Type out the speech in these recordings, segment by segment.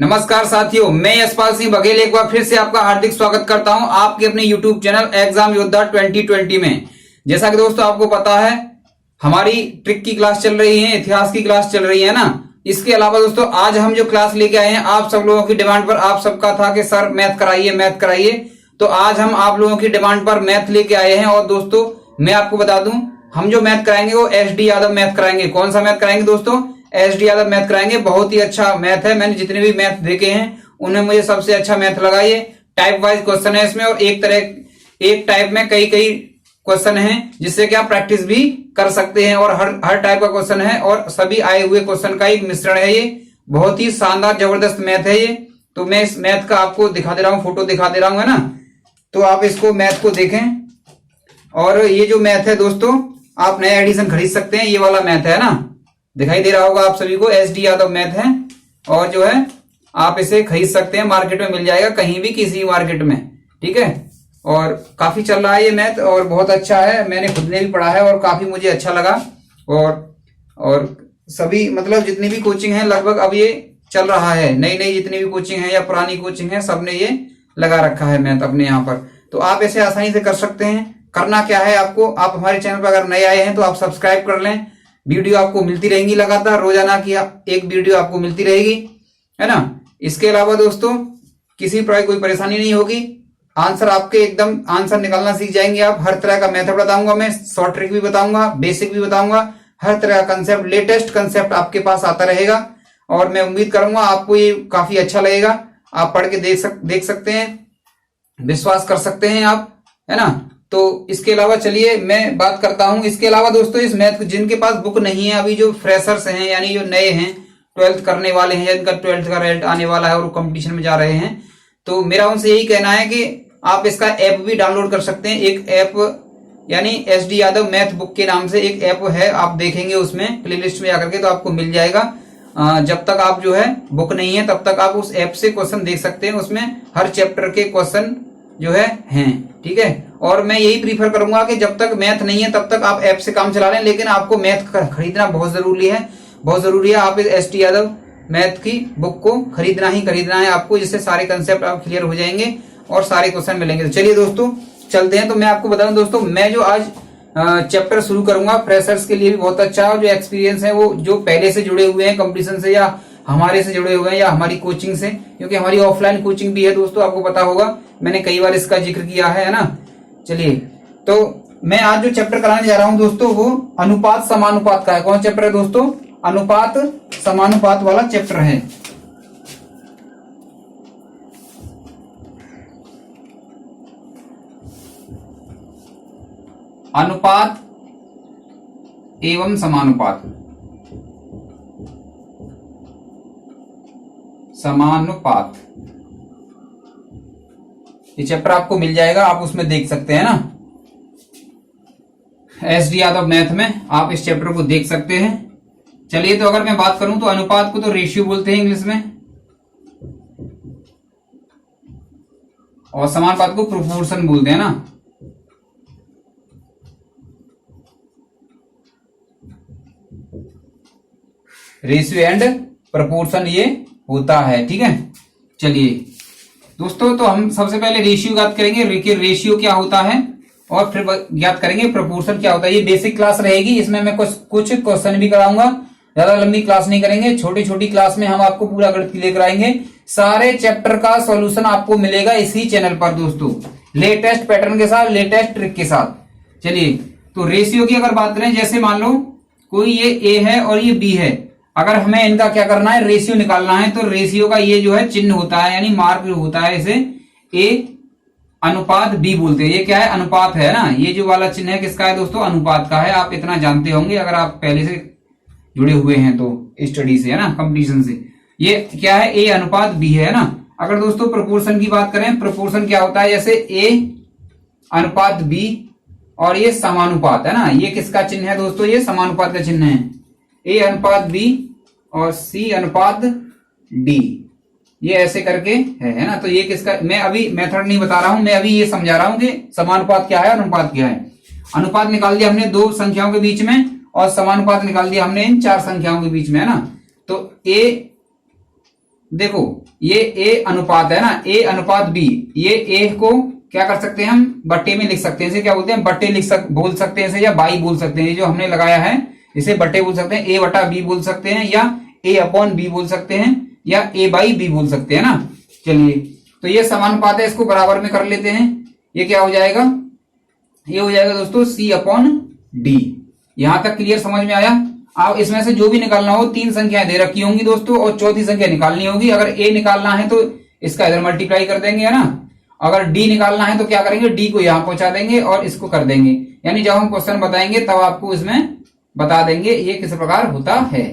नमस्कार साथियों, मैं यशपाल सिंह बघेल एक बार फिर से आपका हार्दिक स्वागत करता हूं आपके अपने YouTube चैनल एग्जाम योद्धा 2020 में। जैसा कि दोस्तों आपको पता है हमारी ट्रिक की क्लास चल रही है, इतिहास की क्लास चल रही है ना। इसके अलावा दोस्तों आज हम जो क्लास लेके आए हैं आप सब लोगों की डिमांड पर, आप सबका था कि सर मैथ कराइए मैथ कराइए, तो आज हम आप लोगों की डिमांड पर मैथ लेके आए हैं। और दोस्तों मैं आपको बता दूं हम जो मैथ कराएंगे वो SD यादव मैथ कराएंगे। कौन सा मैथ कराएंगे दोस्तों? SD यादव मैथ कराएंगे। बहुत ही अच्छा मैथ है, मैंने जितने भी मैथ देखे हैं उनमें मुझे सबसे अच्छा मैथ लगा। ये टाइप वाइज क्वेश्चन है इसमें, और एक टाइप में कई क्वेश्चन हैं जिससे कि आप प्रैक्टिस भी कर सकते हैं। और हर टाइप का क्वेश्चन है और सभी आए हुए क्वेश्चन का एक मिश्रण है। ये बहुत ही शानदार जबरदस्त मैथ है ये। तो मैं इस मैथ का आपको दिखा दे रहा हूँ, फोटो दिखा दे रहा हूँ, है ना। तो आप इसको मैथ को देखें। और ये जो मैथ है दोस्तों आप नया एडिशन खरीद सकते हैं, ये वाला मैथ है ना, दिखाई दे रहा होगा आप सभी को, SD यादव मैथ है। और जो है आप इसे खरीद सकते हैं, मार्केट में मिल जाएगा कहीं भी, किसी मार्केट में, ठीक है। और काफी चल रहा है ये मैथ और बहुत अच्छा है, मैंने खुद ने भी पढ़ा है और काफी मुझे अच्छा लगा। और सभी मतलब जितनी भी कोचिंग है लगभग अब ये चल रहा है, नई नई जितनी भी कोचिंग है या पुरानी कोचिंग है सबने ये लगा रखा है मैथ अपने यहाँ पर। तो आप ऐसे आसानी से कर सकते हैं। करना क्या है आपको, आप हमारे चैनल पर अगर नए आए हैं तो आप सब्सक्राइब कर लें। वीडियो आपको मिलती रहेंगी लगातार, रोजाना की एक वीडियो आपको मिलती रहेगी, है ना। इसके अलावा दोस्तों किसी प्रकार कोई परेशानी नहीं होगी, आंसर आपके एकदम आंसर निकालना सीख जाएंगे आप। हर तरह का मेथड बताऊंगा मैं, शॉर्ट ट्रिक भी बताऊंगा, बेसिक भी बताऊंगा, हर तरह का कंसेप्ट, लेटेस्ट कंसेप्ट आपके पास आता रहेगा। और मैं उम्मीद करूंगा आपको ये काफी अच्छा लगेगा। आप पढ़ के देख सकते हैं, विश्वास कर सकते हैं आप, है ना। तो इसके अलावा चलिए मैं बात करता हूं। इसके अलावा दोस्तों इस मैथ जिनके पास बुक नहीं है, अभी जो फ्रेशर्स हैं यानी जो नए हैं, 12th करने वाले हैं, जिनका 12th का रिजल्ट आने वाला है और वो कंपटीशन में जा रहे हैं, तो मेरा उनसे यही कहना है कि आप इसका ऐप भी डाउनलोड कर सकते हैं। एक ऐप यानी SD यादव मैथ बुक के नाम से एक ऐप है, आप देखेंगे उसमें प्लेलिस्ट में जाकर के तो आपको मिल जाएगा। जब तक आप जो है बुक नहीं है तब तक आप उस ऐप से क्वेश्चन देख सकते हैं, उसमें हर चैप्टर के क्वेश्चन जो है हैं, ठीक है। और मैं यही प्रीफर करूंगा कि जब तक मैथ नहीं है तब तक आप ऐप से काम चला लें, लेकिन आपको मैथ खरीदना बहुत जरूरी है, बहुत जरूरी है। आप इस SD यादव मैथ की बुक को खरीदना ही खरीदना है आपको, जिससे सारे कंसेप्ट आप क्लियर हो जाएंगे और सारे क्वेश्चन मिलेंगे। तो चलिए दोस्तों चलते हैं। तो मैं आपको बता दूं दोस्तों, मैं जो आज चैप्टर शुरू करूंगा फ्रेशर्स के लिए भी बहुत अच्छा है, जो एक्सपीरियंस है वो जो पहले से जुड़े हुए हैं कंपटीशन से या हमारे से जुड़े हुए हैं या हमारी कोचिंग से, क्योंकि हमारी ऑफलाइन कोचिंग भी है दोस्तों, आपको पता होगा, मैंने कई बार इसका जिक्र किया है ना। चलिए तो मैं आज जो चैप्टर कराने जा रहा हूं दोस्तों वो अनुपात समानुपात का है। कौन चैप्टर है दोस्तों? अनुपात समानुपात वाला चैप्टर है। अनुपात एवं समानुपात, समानुपात, ये चैप्टर आपको मिल जाएगा, आप उसमें देख सकते हैं ना। SD यादव मैथ में आप इस चैप्टर को देख सकते हैं। चलिए तो अगर मैं बात करूं तो अनुपात को तो रेशियो बोलते हैं इंग्लिश में, और समानुपात को प्रोपोर्शन बोलते हैं ना। रेशियो एंड प्रोपोर्शन ये होता है, ठीक है। चलिए दोस्तों तो हम सबसे पहले रेशियो ज्ञात करेंगे, रेशियो क्या होता है, और फिर ज्ञात करेंगे प्रोपोर्शन क्या होता है। ये बेसिक क्लास रहेगी, इसमें मैं कुछ क्वेश्चन भी कराऊंगा, ज्यादा लंबी क्लास नहीं करेंगे, छोटी छोटी क्लास में हम आपको पूरा गणित क्लियर कराएंगे। सारे चैप्टर का सॉल्यूशन आपको मिलेगा इसी चैनल पर दोस्तों, लेटेस्ट पैटर्न के साथ, लेटेस्ट ट्रिक के साथ। चलिए तो रेशियो की अगर बात करें, जैसे मान लो कोई ये A है और ये B है, अगर हमें इनका क्या करना है, रेशियो निकालना है, तो रेशियो का ये जो है चिन्ह होता है यानी मार्क होता है, इसे A अनुपात B बोलते हैं। ये क्या है? अनुपात है ना। ये जो वाला चिन्ह है किसका है दोस्तों? अनुपात का है। आप इतना जानते होंगे अगर आप पहले से जुड़े हुए हैं तो स्टडी से, है ना, कंपटीशन से। ये क्या है? A अनुपात B है ना। अगर दोस्तों प्रोपोर्शन की बात करें, प्रोपोर्शन क्या होता है, जैसे A अनुपात B और ये समानुपात है ना, ये किसका चिन्ह है दोस्तों? ये समानुपात का चिन्ह है। A अनुपात B और C अनुपात D, ये ऐसे करके है ना। तो ये किसका, मैं अभी मेथड नहीं बता रहा हूं, मैं अभी ये समझा रहा हूं कि समानुपात क्या है, अनुपात क्या है। अनुपात निकाल दिया हमने दो संख्याओं के बीच में, और समानुपात निकाल दिया हमने इन चार संख्याओं के बीच में, है ना। तो A देखो ये ए अनुपात है ना, ए अनुपात बी, ये ए को क्या कर सकते हैं हम बट्टे में लिख सकते हैं, इसे क्या बोलते हैं बट्टे बोल सकते हैं इसे, या बाई बोल सकते हैं, जो हमने लगाया है इसे बट्टे बोल सकते हैं, ए बटा बी बोल सकते हैं, या ए अपॉन बी बोल सकते हैं, या ए बाई बी बोल सकते हैं ना। चलिए तो ये समानुपात है, इसको बराबर में कर लेते हैं। ये क्या हो जाएगा, ये हो जाएगा दोस्तों सी अपॉन डी। यहां तक क्लियर समझ में आया। अब इसमें से जो भी निकालना हो, 3 संख्याएं दे रखी होंगी दोस्तों और चौथी संख्या निकालनी होगी। अगर ए निकालना है तो इसका इधर मल्टीप्लाई कर देंगे, है ना। अगर डी निकालना है तो क्या करेंगे, डी को यहां पहुंचा देंगे और इसको कर देंगे, यानी जब हम क्वेश्चन बताएंगे तब आपको इसमें बता देंगे ये किस प्रकार होता है।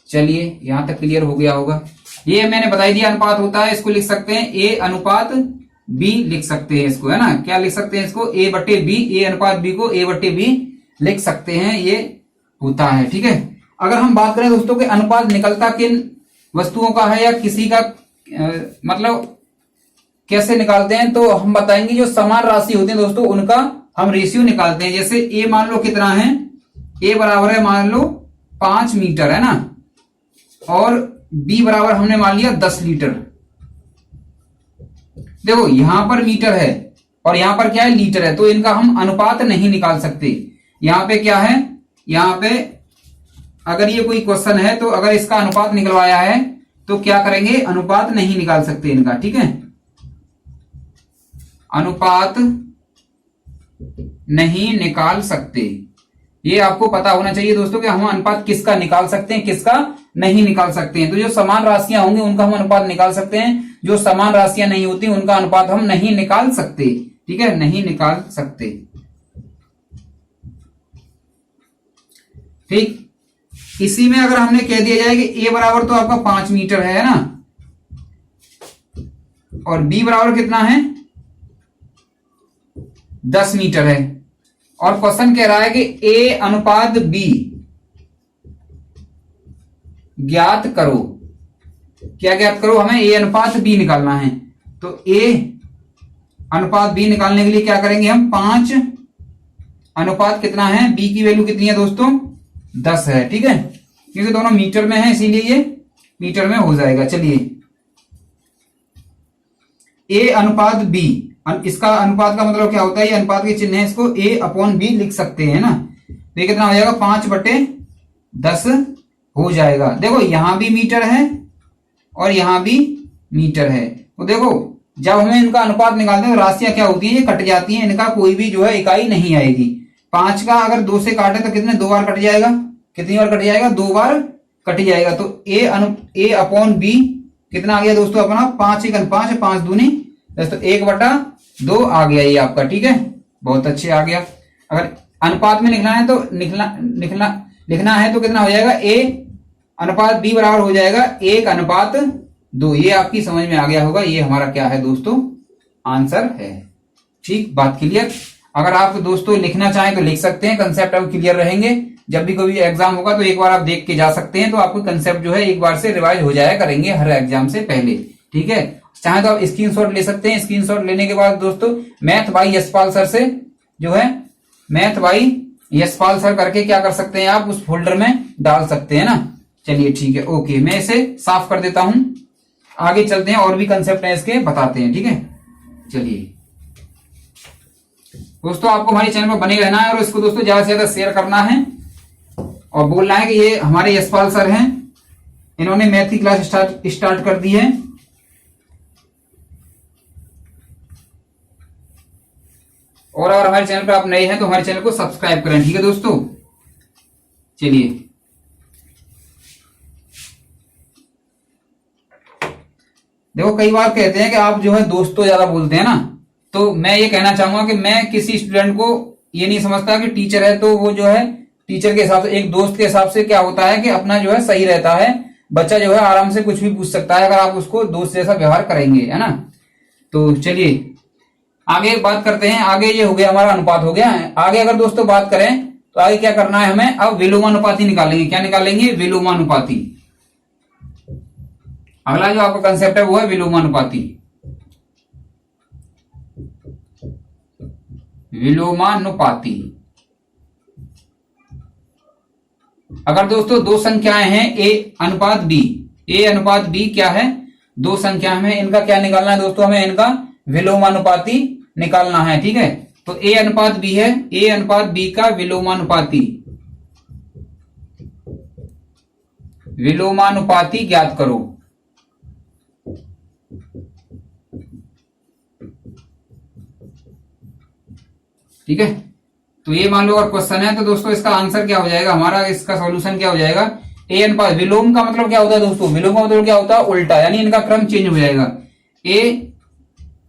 चलिए यहां तक क्लियर हो गया होगा। ये मैंने बताई दिया अनुपात होता है, इसको लिख सकते हैं ए अनुपात बी लिख सकते हैं इसको, है ना। क्या लिख सकते हैं इसको, ए बट्टे बी, ए अनुपात बी को ए बट्टे बी लिख सकते हैं, ये होता है। ठीक है। अगर हम बात करें दोस्तों कि अनुपात निकलता किन वस्तुओं का है या किसी का मतलब कैसे निकालते हैं, तो हम बताएंगे जो समान राशि होती है दोस्तों उनका हम रेशियो निकालते हैं। जैसे ए मान लो कितना है, ए बराबर है मान लो 5 मीटर, है ना, और बी बराबर हमने मान लिया 10 लीटर। देखो यहां पर मीटर है और यहां पर क्या है लीटर है, तो इनका हम अनुपात नहीं निकाल सकते। यहां पे क्या है, यहां पे अगर ये कोई क्वेश्चन है तो अगर इसका अनुपात निकलवाया है तो क्या करेंगे, अनुपात नहीं निकाल सकते इनका। ठीक है, अनुपात नहीं निकाल सकते, ये आपको पता होना चाहिए दोस्तों कि हम अनुपात किसका निकाल सकते हैं किसका नहीं निकाल सकते हैं। तो जो समान राशियां होंगी उनका हम अनुपात निकाल सकते हैं, जो समान राशियां नहीं होती उनका अनुपात हम नहीं निकाल सकते। ठीक है, नहीं निकाल सकते। ठीक, इसी में अगर हमने कह दिया जाए कि ए बराबर तो आपका 5 मीटर है ना, और बी बराबर कितना है 10 मीटर है, और क्वेश्चन कह रहा है कि ए अनुपात बी ज्ञात करो। क्या ज्ञात करो, हमें ए अनुपात बी निकालना है। तो ए अनुपात बी निकालने के लिए क्या करेंगे हम, 5 अनुपात कितना है, बी की वैल्यू कितनी है दोस्तों 10 है। ठीक है, क्योंकि दोनों मीटर में है इसीलिए ये मीटर में हो जाएगा। चलिए ए अनुपात बी, इसका अनुपात का मतलब क्या होता है, ये अनुपात के चिन्ह है, इसको ए अपॉन बी लिख सकते हैं ना। तो ये कितना हो जाएगा 5/10 हो जाएगा। देखो यहां भी मीटर है और यहां भी मीटर है, तो देखो जब हमें इनका अनुपात निकालते हैं तो राशियां क्या होती है, ये कट जाती है, इनका कोई भी जो है इकाई नहीं आएगी। 5 का अगर 2 से काटे तो कितने 2 बार कट जाएगा, कितनी बार कट जाएगा 2 बार कट जाएगा। तो ए अपॉन बी कितना आ गया दोस्तों अपना 5 × 5 5 दूनी 10, तो 1/2 आ गया ये आपका। ठीक है, बहुत अच्छे आ गया। अगर अनुपात में लिखना है तो लिखना है तो कितना हो जाएगा, ए अनुपात बी बराबर हो जाएगा 1/2। ये आपकी समझ में आ गया होगा, ये हमारा क्या है दोस्तों आंसर है। ठीक, बात क्लियर। अगर आप दोस्तों लिखना चाहें तो लिख सकते हैं, कंसेप्ट अब क्लियर रहेंगे। जब भी कोई एग्जाम होगा तो एक बार आप देख के जा सकते हैं, तो आपको कंसेप्ट जो है एक बार से रिवाइज हो जाया करेंगे हर एग्जाम से पहले। ठीक है, चाहे तो आप स्क्रीनशॉट ले सकते हैं। स्क्रीनशॉट लेने के बाद दोस्तों मैथ बाई यशपाल सर से जो है मैथ बाई यशपाल सर करके क्या कर सकते हैं, आप उस फोल्डर में डाल सकते हैं ना। चलिए ठीक है, ओके, मैं इसे साफ कर देता हूं, आगे चलते हैं और भी कंसेप्ट है इसके बताते हैं। ठीक है, चलिए दोस्तों आपको हमारे चैनल पर बने रहना है और इसको दोस्तों ज्यादा से ज्यादा शेयर करना है और बोलना है कि ये हमारे यशपाल सर हैं, इन्होंने मैथ की क्लास स्टार्ट कर दी है। और अगर हमारे चैनल पर आप नए हैं तो हमारे चैनल को सब्सक्राइब करें। ठीक है दोस्तों, चलिए देखो कई बार कहते हैं कि आप जो है दोस्तों ज्यादा बोलते हैं ना, तो मैं ये कहना चाहूंगा कि मैं किसी स्टूडेंट को ये नहीं समझता कि टीचर है तो वो जो है टीचर के हिसाब से, एक दोस्त के हिसाब से क्या होता है कि अपना जो है सही रहता है, बच्चा जो है आराम से कुछ भी पूछ सकता है अगर आप उसको दोस्त जैसा व्यवहार करेंगे, है ना। तो चलिए आगे बात करते हैं। आगे ये हो गया हमारा अनुपात हो गया है। आगे अगर दोस्तों बात करें तो आगे क्या करना है हमें, अब विलोमानुपाती निकालेंगे। क्या निकालेंगे, विलोमानुपाती। अगला जो आपका कंसेप्ट है वो है विलोमानुपाती। विलोमानुपाती, अगर दोस्तों दो संख्याएं हैं ए अनुपात बी क्या है दो संख्या में इनका क्या निकालना है दोस्तों, हमें इनका विलोमानुपाती निकालना है। ठीक है, तो ए अनुपात बी है, ए अनुपात बी का विलोमानुपाती, विलोमानुपाती ज्ञात करो। ठीक है, तो ये मान लो अगर क्वेश्चन है तो दोस्तों इसका आंसर क्या हो जाएगा हमारा, इसका सॉल्यूशन क्या हो जाएगा, ए अनुपात, विलोम का मतलब क्या होता है दोस्तों, विलोम का मतलब क्या होता है, उल्टा, यानी इनका क्रम चेंज हो जाएगा। ए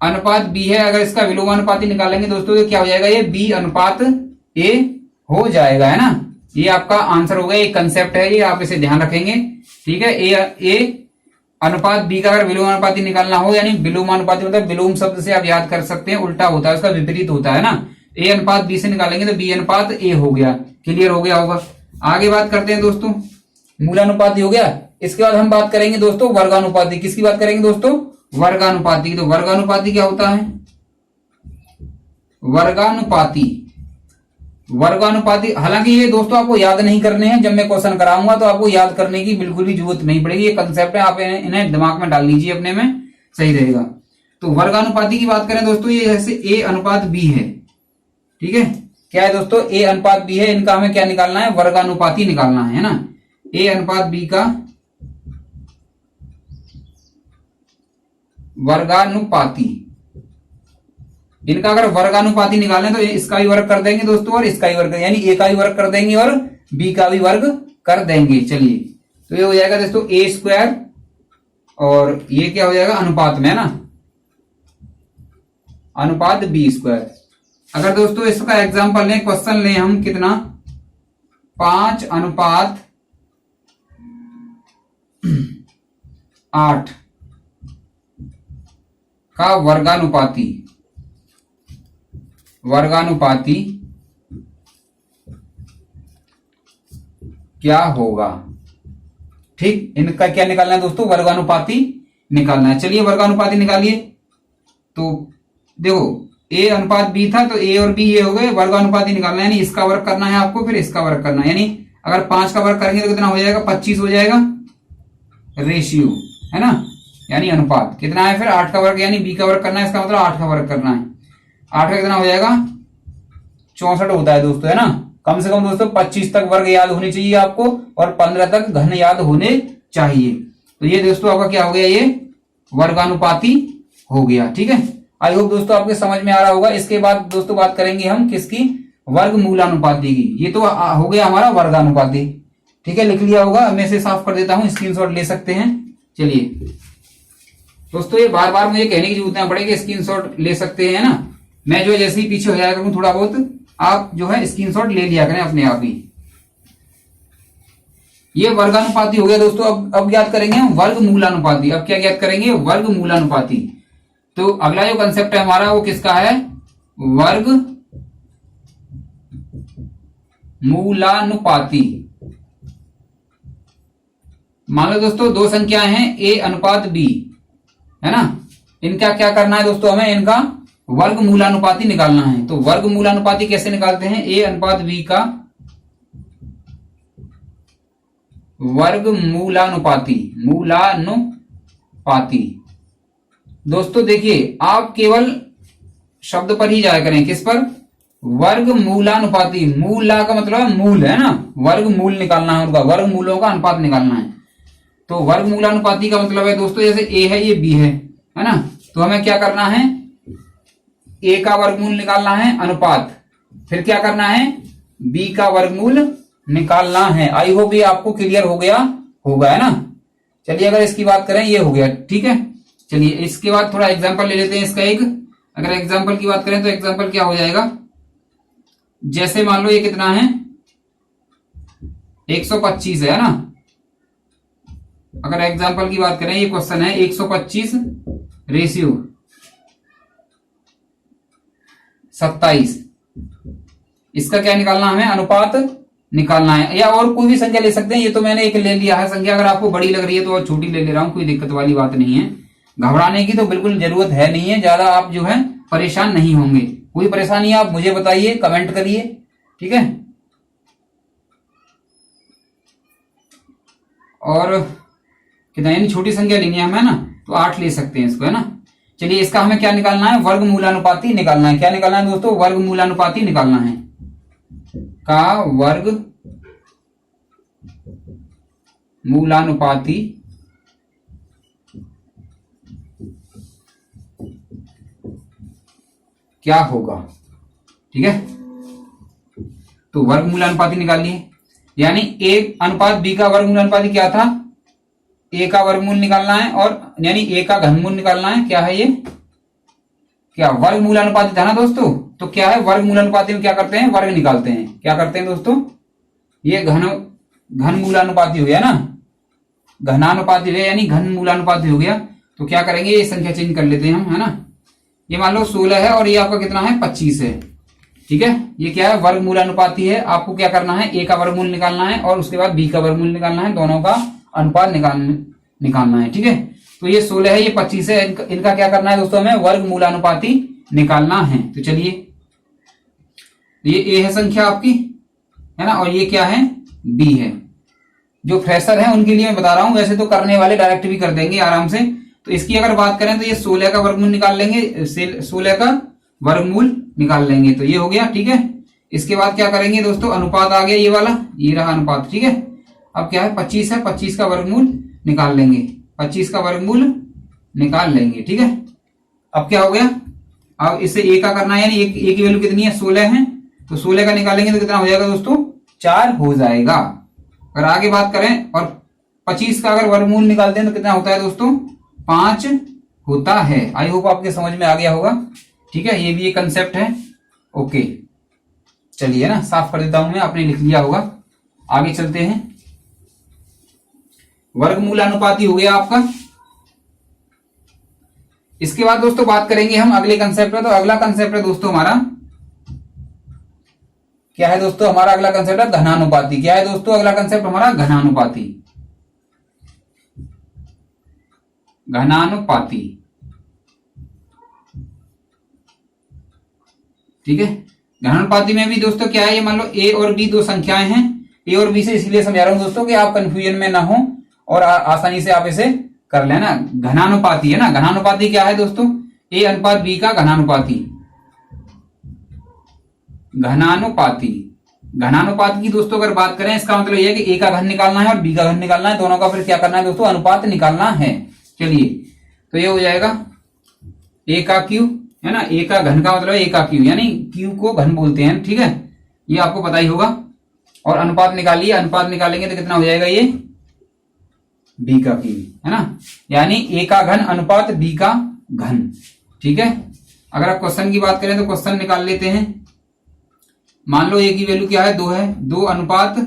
अनुपात बी है, अगर इसका विलोमानुपाती निकालेंगे दोस्तों तो क्या हो जाएगा, ये बी अनुपात ए हो जाएगा, है ना। ये आपका आंसर होगा, एक कंसेप्ट है ये, आप इसे ध्यान रखेंगे। ठीक है, ए अनुपात बी का अगर विलोमानुपाती निकालना हो, यानी विलोमानुपाती मतलब विलोम शब्द से आप याद कर सकते हैं, उल्टा होता है, उसका विपरीत होता है ना। ए अनुपात बी से निकालेंगे तो बी अनुपात ए हो गया, क्लियर हो गया होगा। आगे बात करते हैं दोस्तों, मूलानुपाती हो गया। इसके बाद हम बात करेंगे दोस्तों वर्गानुपाती। किसकी बात करेंगे दोस्तों, वर्गानुपाती। तो वर्गानुपाती क्या होता है, वर्गानुपाती, वर्गानुपाती, हालांकि ये दोस्तों आपको याद नहीं करने हैं, जब मैं क्वेश्चन कराऊंगा तो आपको याद करने की बिल्कुल भी जरूरत नहीं पड़ेगी, ये कंसेप्ट है, आप इन्हें दिमाग में डाल लीजिए अपने में, सही रहेगा। तो वर्गानुपाती की बात करें दोस्तों, ये जैसे ए अनुपात बी है, ठीक है, क्या है दोस्तों, ए अनुपात बी है, इनका हमें क्या निकालना है, वर्गानुपाती निकालना है ना। ए अनुपात बी का वर्गानुपाती, इनका अगर वर्गानुपाती निकालें तो इसका भी वर्ग कर देंगे दोस्तों और इसका भी वर्ग, यानी ए का भी वर्ग कर देंगे और बी का भी वर्ग कर देंगे। चलिए, तो ये हो जाएगा दोस्तों ए स्क्वायर, और ये क्या हो जाएगा अनुपात में, है ना, अनुपात बी स्क्वायर। अगर दोस्तों इसका एग्जांपल लें, क्वेश्चन लें हम, कितना, 5 अनुपात 8 का वर्गानुपाती, वर्गानुपाती क्या होगा। ठीक, इनका क्या निकालना है दोस्तों, वर्गानुपाती निकालना है। चलिए वर्गानुपाती निकालिए। तो देखो ए अनुपात बी था, तो ए और बी ये हो गए, वर्गानुपाती निकालना है, यानी इसका वर्ग करना है आपको, फिर इसका वर्ग करना है, यानी अगर 5 का वर्ग करेंगे तो कितना हो जाएगा, 25 हो जाएगा, रेशियो, है ना, यानी अनुपात कितना है, फिर 8 का वर्ग, यानी बी का वर्ग करना है, इसका मतलब 8 का वर्ग करना है, 8 का कितना हो जाएगा, 64 होता है दोस्तों, है ना। कम से कम दोस्तों 25 तक वर्ग याद होने चाहिए आपको, और 15 तक घन याद होने चाहिए। तो ये दोस्तों आपका क्या हो गया, ये वर्गानुपाती हो गया। ठीक है, आई होप दोस्तों आपके समझ में आ रहा होगा। इसके बाद दोस्तों बात करेंगे हम किसकी, वर्गमूलानुपाती की। ये तो हो गया हमारा वर्गानुपाती। ठीक है, लिख लिया होगा, मैं इसे साफ कर देता हूं, स्क्रीनशॉट ले सकते हैं। चलिए दोस्तों, ये बार बार मुझे कहने की जरूरत नहीं पड़ेगी, स्क्रीनशॉट ले सकते हैं ना। मैं जो है जैसे ही पीछे हो जाया करूं थोड़ा बहुत, आप जो है स्क्रीनशॉट ले लिया करें अपने आप ही। ये वर्गानुपाती हो गया दोस्तों। अब याद करेंगे हम वर्गमूलानुपाती। अब क्या याद करेंगे, वर्गमूलानुपाती। तो अगला जो कंसेप्ट है हमारा वो किसका है, वर्ग मूलानुपाती। मान लो दोस्तों दो संख्याएं हैं ए अनुपात बी, है ना, इनका क्या करना है दोस्तों, हमें इनका वर्ग मूलानुपाती निकालना है। तो वर्ग मूलानुपाती कैसे निकालते हैं, ए अनुपात बी का वर्ग मूलानुपाती, मूलानुपाती। दोस्तों देखिए, आप केवल शब्द पर ही जाया करें, किस पर, वर्ग मूलानुपाती। मूला का मतलब मूल, है ना, वर्ग मूल निकालना है, उनका वर्ग मूलों का अनुपात निकालना है। तो वर्ग मूलानुपाती का मतलब है दोस्तों, जैसे ए है ये बी है ना, तो हमें क्या करना है, ए का वर्गमूल निकालना है अनुपात, फिर क्या करना है, बी का वर्गमूल निकालना है। आई होप ये आपको क्लियर हो गया होगा, है ना। चलिए अगर इसकी बात करें, ये हो गया, ठीक है। चलिए इसके बाद थोड़ा एग्जांपल ले लेते हैं इसका एक। अगर एग्जांपल की बात करें तो एग्जांपल क्या हो जाएगा, जैसे मान लो ये कितना है, 125 है ना। अगर एग्जांपल की बात करें, ये क्वेश्चन है 125 रेशियो 27, इसका क्या निकालना हमें, अनुपात निकालना है। या और कोई भी संख्या ले सकते हैं, ये तो मैंने एक ले लिया है संख्या, अगर आपको बड़ी लग रही है तो और छोटी ले ले रहा हूं, कोई दिक्कत वाली बात नहीं है। घबराने की तो बिल्कुल जरूरत है नहीं है, ज्यादा आप जो है परेशान नहीं होंगे। कोई परेशानी आप मुझे बताइए, कमेंट करिए, ठीक है। और कितना, यानी छोटी संख्या लेनी है हमें ना, तो 8 ले सकते हैं इसको, है ना। चलिए इसका हमें क्या निकालना है, वर्गमूलानुपाती निकालना है। क्या निकालना है दोस्तों, वर्गमूलानुपाती निकालना है। का वर्ग मूलानुपाती क्या होगा, ठीक है। तो वर्गमूलानुपाती निकाल लिए, यानी a अनुपात b का वर्गमूलानुपाती क्या था, a का वर्गमूल निकालना है, और यानी a का घनमूल निकालना है। क्या है ये, क्या वर्गमूलानुपाती था ना दोस्तों। तो क्या है, वर्गमूलानुपाती में क्या करते हैं, वर्ग निकालते हैं। क्या करते हैं दोस्तों, ये घनमूलानुपाती हो गया ना, घनानुपाती हो गया यानी घनमूलानुपाती हो गया। तो क्या करेंगे, ये संख्या चेंज कर लेते हैं हम, है ना। ये मान लो 16 है और ये आपका कितना है, 25 है, ठीक है। ये क्या है, वर्गमूलानुपाती है। आपको क्या करना है, a का वर्गमूल निकालना है और उसके बाद b का वर्गमूल निकालना है, दोनों का अनुपात निकालना है, ठीक है। तो ये 16 है, ये 25 है, इनका क्या करना है दोस्तों, हमें वर्गमूलानुपाती निकालना है। तो चलिए, ये a है संख्या आपकी, है ना, और ये क्या है, b है। जो फ्रेशर है उनके लिए मैं बता रहा हूं, वैसे तो करने वाले डायरेक्ट भी कर देंगे आराम से। तो इसकी अगर बात करें तो ये 16 का वर्गमूल निकाल लेंगे, 16 का वर्गमूल निकाल लेंगे, तो ये हो गया, ठीक है। इसके बाद क्या करेंगे दोस्तों, अनुपात आ गया ये वाला, ये रहा अनुपात, ठीक है। अब क्या है, 25 है, 25 का वर्गमूल निकाल लेंगे, 25 का वर्गमूल निकाल लेंगे, ठीक है। अब क्या हो गया, अब इससे a का करना है, यानी a की वैल्यू कितनी है, 16 है, तो 16 का निकालेंगे तो कितना हो जाएगा दोस्तों, 4 हो जाएगा। अगर आगे बात करें और 25 का अगर वर्गमूल निकालते हैं तो कितना होता है दोस्तों, 5 होता है। आई होप आपके समझ में आ गया होगा, ठीक है। ये भी एक कंसेप्ट है, ओके। चलिए ना, साफ कर देता हूं मैं, आपने लिख लिया होगा। आगे चलते हैं, वर्गमूलानुपाती हो गया आपका। इसके बाद दोस्तों बात करेंगे हम अगले कंसेप्ट पे। तो अगला कंसेप्ट है दोस्तों हमारा, क्या है दोस्तों, हमारा अगला कंसेप्ट है घनानुपाती। क्या है दोस्तों अगला कंसेप्ट हमारा, घनानुपाती। घनानुपाती, ठीक है। घनानुपाती में भी दोस्तों क्या है, ये मान लो a और b दो संख्याएं हैं। a और b से इसलिए समझा रहा हूं दोस्तों कि आप कंफ्यूजन में ना हो और आसानी से आप इसे कर लेना। घनानुपाती है ना, घनानुपाती क्या है दोस्तों, a अनुपात b का घनानुपाती। घनानुपाती, घनानुपात की दोस्तों अगर बात करें, इसका मतलब यह है कि a का घन निकालना है और b का घन निकालना है, दोनों का फिर क्या करना है दोस्तों, अनुपात निकालना है। चलिए, तो ये हो जाएगा a का क्यू, है ना। a का घन का मतलब a का क्यू, यानी q को घन बोलते हैं, ठीक है। ये आपको पता ही होगा। और अनुपात निकालिए, अनुपात निकालेंगे तो कितना हो जाएगा, ये b का क्यू, है ना। यानी a का घन अनुपात b का घन, ठीक है। अगर आप क्वेश्चन की बात करें तो क्वेश्चन निकाल लेते हैं। मान लो a की वैल्यू क्या है, 2 है, 2 अनुपात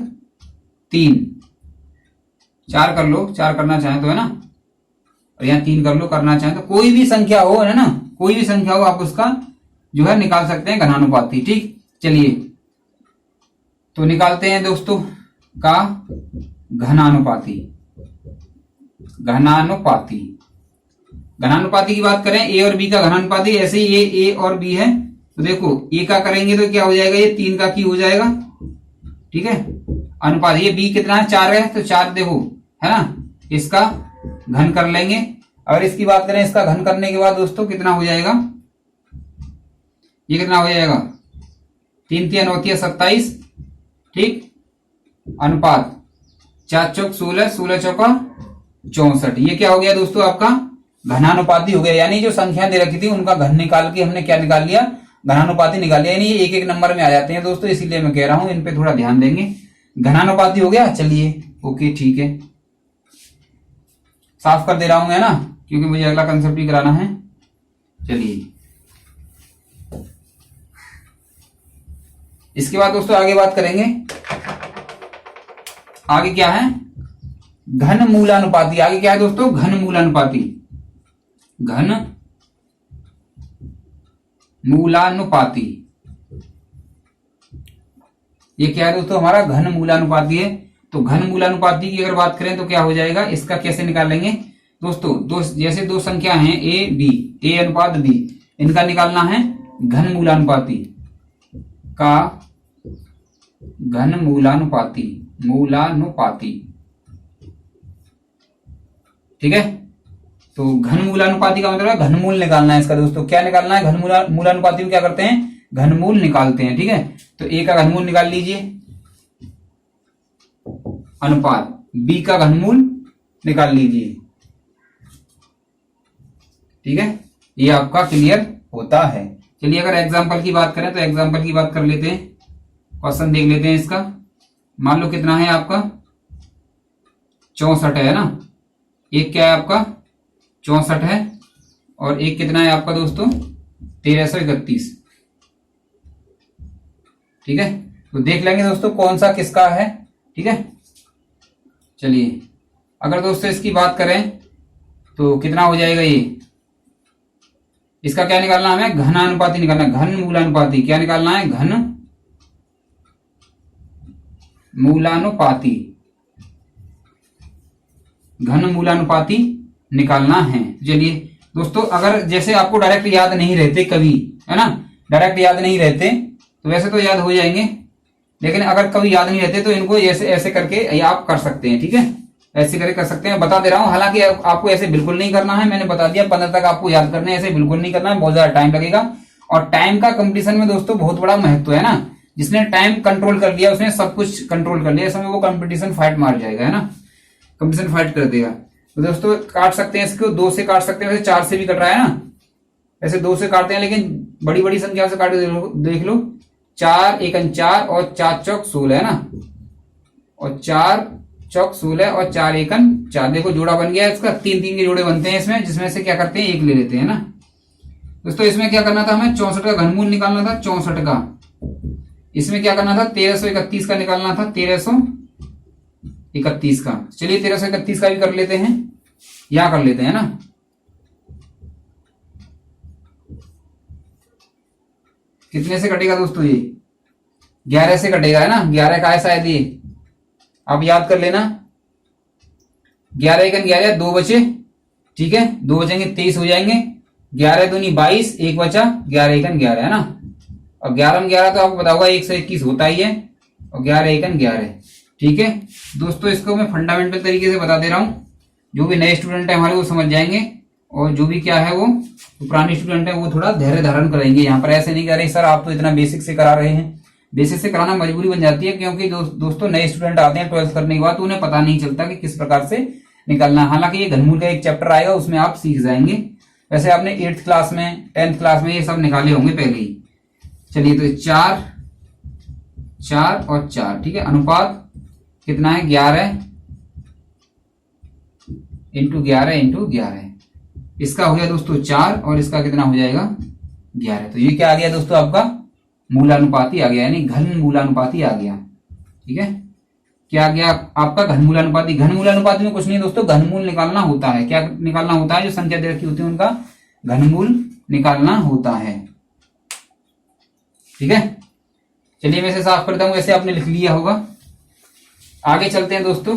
3, 4 कर लो, 4 करना चाहें तो, है ना। और यहाँ 3 कर लो, करना चाहें तो, कोई भी संख्या हो, है ना, कोई भी संख्या हो, आप उसका जो है निकाल सकते हैं घनानुपाती, ठीक। चलिए, तो निकालते हैं दोस्तों का घनानुपाती। घनानुपाती, घनानुपाती की बात करें, a और b का घनानुपाती, ऐसे ही ये a और b है, तो देखो a का करेंगे तो क्या हो जाएगा, ये 3 का क्यू हो जाएगा, ठीक है। अनुपात, ये b कितना है, 4 है, तो 4 देखो, है ना, इसका घन कर लेंगे। और इसकी बात करें, इसका घन करने के बाद दोस्तों कितना हो जाएगा, ये कितना हो जाएगा, 3 3 9 27, ठीक। अनुपात 4 चौक 16, 16 चौका 64। ये क्या हो गया दोस्तों, आपका घनानुपाती हो गया। यानी जो संख्या दे रखी थी उनका घन निकाल के हमने क्या निकाल लिया, घनानुपाती निकाल लिया। यानी ये एक एक नंबर में आ जाते हैं दोस्तों, इसीलिए मैं कह रहा हूं इन पे थोड़ा ध्यान देंगे। घनानुपाती हो गया, चलिए ओके, ठीक है, साफ कर दे रहा हूं, है ना, क्योंकि मुझे अगला कंसेप्ट भी कराना है। चलिए, इसके बाद दोस्तों आगे बात करेंगे। आगे क्या है, घन मूलानुपाती। आगे क्या है दोस्तों, घन मूलानुपाती। घन मूलानुपाती, ये क्या है दोस्तों, हमारा घन मूलानुपाती है। तो घन मूलानुपाती की अगर बात करें तो क्या हो जाएगा, इसका कैसे निकालेंगे दोस्तों, जैसे दो संख्या हैं a b, a अनुपात b, इनका निकालना है घन मूलानुपाती का घन मूलानुपाती, मूलानुपाती, ठीक है। तो घनमूलानुपाती का मतलब है घनमूल निकालना है इसका दोस्तों। क्या निकालना है? घनमूलानुपाती में क्या करते हैं? घनमूल निकालते हैं। ठीक है, तो ए का घनमूल निकाल लीजिए, अनुपात बी का घनमूल निकाल लीजिए। ठीक है, ये आपका क्लियर होता है। चलिए अगर एग्जाम्पल की बात करें तो एग्जाम्पल की बात कर लेते हैं, क्वेश्चन देख लेते हैं इसका। मान लो कितना है आपका 64 है ना, एक क्या है आपका 64 है और एक कितना है आपका दोस्तों 1331। ठीक है, तो देख लेंगे दोस्तों कौन सा किसका है। ठीक है, चलिए अगर दोस्तों इसकी बात करें तो कितना हो जाएगा ये, इसका क्या निकालना हमें? घनानुपाती निकालना, घन मूलानुपाती। क्या निकालना है? घन मूलानुपाती, घन मूलानुपाती निकालना है। चलिए दोस्तों, अगर जैसे आपको डायरेक्ट याद नहीं रहते कभी, है ना, डायरेक्ट याद नहीं रहते तो वैसे तो याद हो जाएंगे, लेकिन अगर कभी याद नहीं रहते तो इनको ऐसे ऐसे करके आप कर सकते हैं। ठीक है, ऐसे करके कर सकते हैं, बता दे रहा हूं। हालांकि आपको ऐसे बिल्कुल नहीं करना है, मैंने बता दिया 15 तक आपको याद करने, ऐसे बिल्कुल नहीं करना है, बहुत ज्यादा टाइम लगेगा। और टाइम का कंपटीशन में दोस्तों बहुत बड़ा महत्व है ना, जिसने टाइम कंट्रोल कर लिया उसने सब कुछ कंट्रोल कर लिया, ऐसे में वो कंपटीशन फाइट मार जाएगा, है ना, कंपटीशन फाइट कर देगा। तो दोस्तों काट सकते हैं इसको, 2 से काट सकते हैं, वैसे 4 से भी कट रहा है ना, ऐसे 2 से काटते हैं, लेकिन बड़ी बड़ी संख्या से काट देख लो। 4 एकन 4 और 4 चौक 16 है ना, और 4 चौक 16 और 4 एकन 4, देखो जोड़ा बन गया इसका। 3 के जोड़े बनते हैं इसमें, जिसमें से क्या करते हैं 1 ले लेते हैं ना दोस्तों। इसमें क्या करना था हमें? 64 का घनमूल निकालना था, 64 का। इसमें क्या करना था? 1331 का निकालना था, 1331 का। चलिए 1331 का भी कर लेते हैं, या कर लेते हैं ना। कितने से कटेगा दोस्तों ये? 11 से कटेगा, है ना, 11 का है शायद ये, आप याद कर लेना। 11 एकन 11, 2 बचे। ठीक है, 2 बचेंगे 23 हो जाएंगे। 11 दूनी 22, 1 बचा, 11 एकन 11 है ना। और 11 में 11 तो आपको पता होगा 121 होता ही है, और 11 एकन 11। ठीक है दोस्तों, इसको मैं फंडामेंटल तरीके से बता दे रहा हूं, जो भी नए स्टूडेंट है हमारे वो समझ जाएंगे, और जो भी क्या है वो पुराने स्टूडेंट है वो थोड़ा धैर्य धारण करेंगे। यहाँ पर ऐसे नहीं कह रहे सर आप तो इतना बेसिक से करा रहे हैं, बेसिक से कराना मजबूरी बन जाती है, क्योंकि दोस्तों नए स्टूडेंट आते हैं 12th करने के बाद, तो उन्हें पता नहीं चलता कि किस प्रकार से निकालना है। हालांकि ये घनमूल का एक चैप्टर आएगा, उसमें आप सीख जाएंगे। वैसे आपने 8th क्लास में 10th क्लास में ये सब निकाले होंगे पहले ही। चलिए तो 4 और 4, ठीक है, अनुपात कितना है? 11 इंटू 11। इसका हो गया दोस्तों 4 और इसका कितना हो जाएगा 11। तो ये क्या आ गया दोस्तों? आपका मूलानुपाती आ गया, यानी घन मूलानुपाती आ गया। ठीक है, क्या आ गया आपका? घन मूलानुपाती। घन मूलानुपाती में कुछ नहीं दोस्तों, घनमूल निकालना होता है। क्या निकालना होता है? जो संख्या दे रखी होती है उनका घनमूल निकालना होता है। ठीक है, चलिए मैं इसे साफ करता हूं, वैसे आपने लिख लिया होगा। आगे चलते हैं दोस्तों।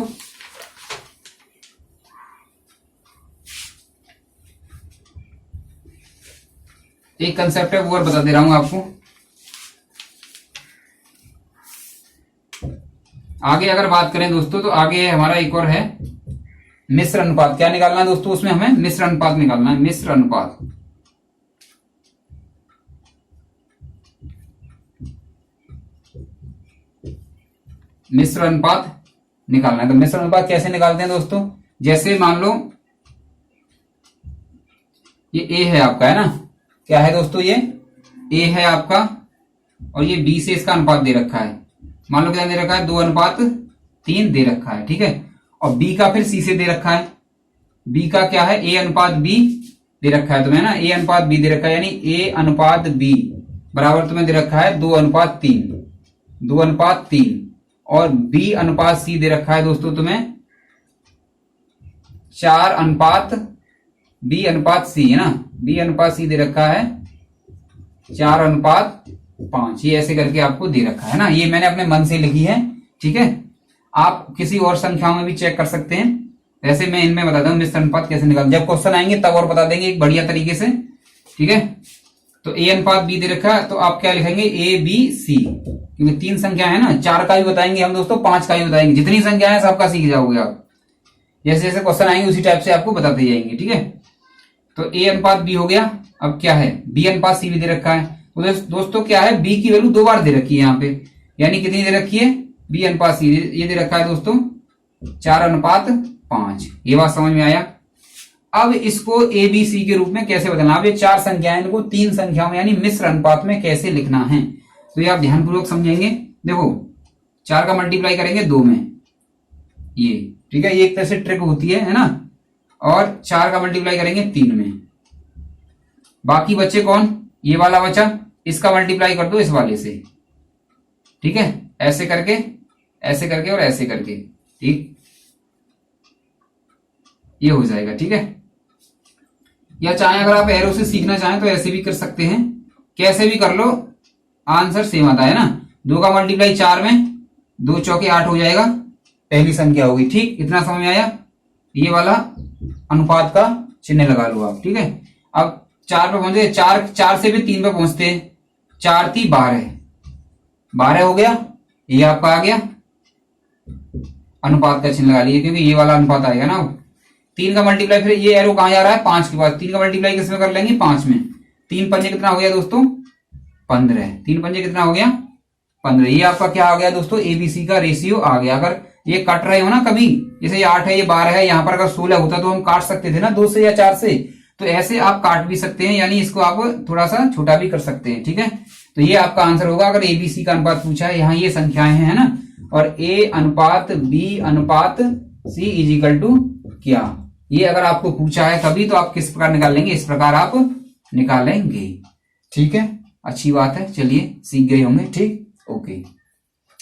एक कंसेप्ट है वो और बता दे रहा हूं आपको। आगे अगर बात करें दोस्तों तो आगे हमारा एक और है मिश्र अनुपात। क्या निकालना है दोस्तों? उसमें हमें मिश्र अनुपात निकालना है। मिश्र अनुपात, मिश्र अनुपात निकालना है। तो मिश्र अनुपात कैसे निकालते हैं दोस्तों? जैसे मान लो ये ए है आपका, है ना, क्या है दोस्तों? ये ए है आपका, और ये बी से इसका अनुपात दे रखा है। मान लो क्या दे रखा है? 2:3 दे रखा है। ठीक है, और बी का फिर सी से दे रखा है। बी का क्या है? ए अनुपात बी दे रखा है तुम्हें ना, ए अनुपात बी दे रखा है, यानी ए अनुपात बी बराबर तुम्हें दे रखा है 2:3, 2:3। और बी अनुपात सी दे रखा है दोस्तों तुम्हें 4:बी/सी, है ना, बी/सी दे रखा है 4:5। ये ऐसे करके आपको दे रखा है ना, ये मैंने अपने मन से लिखी है। ठीक है, आप किसी और संख्याओं में भी चेक कर सकते हैं। वैसे मैं इनमें बताता हूँ मिश्र अनुपात कैसे निकाल, जब क्वेश्चन आएंगे तब और बता देंगे एक बढ़िया तरीके से। ठीक है, तो a/b दे रखा है, तो आप क्या लिखेंगे? ABC, क्योंकि 3 संख्या है ना, 4 का भी बताएंगे हम दोस्तों, 5 का भी बताएंगे, जितनी संख्या है सबका सीख जाओगे आप। जैसे जैसे क्वेश्चन आएंगे उसी टाइप से आपको बताते जाएंगे। ठीक है, तो ए अनुपात बी हो गया। अब क्या है, बी अनुपात सी भी दे रखा है। तो दोस्तों क्या है, बी की वैल्यू 2 बार दे रखी है यहाँ पे, यानी कितनी दे रखी है, बी अनुपात सी ये दे रखा है दोस्तों 4:5। ये बात समझ में आया। अब इसको ए बी सी के रूप में कैसे बदलना, अब ये 4 संख्याएं इनको 3 संख्याओं में यानी मिश्र अनुपात में कैसे लिखना है, तो ये आप ध्यानपूर्वक समझेंगे। देखो 4 का मल्टीप्लाई करेंगे 2 में, ये ठीक है, ये एक तरह से ट्रिक होती है ना। और 4 का मल्टीप्लाई करेंगे 3 में, बाकी बचे कौन, ये वाला बचा, इसका मल्टीप्लाई कर दो इस वाले से, ठीक है, ऐसे करके और ऐसे करके, ठीक, ये हो जाएगा। ठीक है, या चाहे अगर आप एरो से सीखना चाहें तो ऐसे भी कर सकते हैं, कैसे भी कर लो, आंसर सेम आता है ना। 2 का मल्टीप्लाई 4 में, 2 चौके 8 हो जाएगा, पहली संख्या होगी। ठीक, इतना समझ में आया। ये वाला अनुपात का चिन्ह लगा लो आप। ठीक है, अब 4 पे पहुंचे, 4 से भी 3 पे पहुंचते हैं, 4 × 3 = 12 हो गया। ये आपका आ गया, अनुपात का चिन्ह लगा लिए क्योंकि ये वाला अनुपात आएगा ना। 3 का मल्टीप्लाई, फिर ये एरो कहां जा रहा है, 5 के पास, 3 का मल्टीप्लाई किसमें कर लेंगे, 5 में। 3 पंजे कितना हो गया दोस्तों, 15। 3 पंजे कितना हो गया, 15। ये आपका क्या आ गया दोस्तों, एबीसी का रेशियो आ गया। अगर ये कट रहे हो ना कभी, जैसे ये 8 है, ये 12 है, यहाँ पर अगर 16 होता तो हम काट सकते थे ना 2 से या 4 से, तो ऐसे आप काट भी सकते हैं, यानी इसको आप थोड़ा सा छोटा भी कर सकते हैं। ठीक है, तो ये आपका आंसर होगा अगर एबीसी का अनुपात पूछा है। यहाँ ये संख्याएं हैं ना, और ए अनुपात बी अनुपात सी = क्या, ये अगर आपको पूछा है कभी, तो आप किस प्रकार निकाल लेंगे, इस प्रकार आप निकालेंगे। ठीक है, अच्छी बात है, चलिए सीख गए होंगे। ठीक, ओके,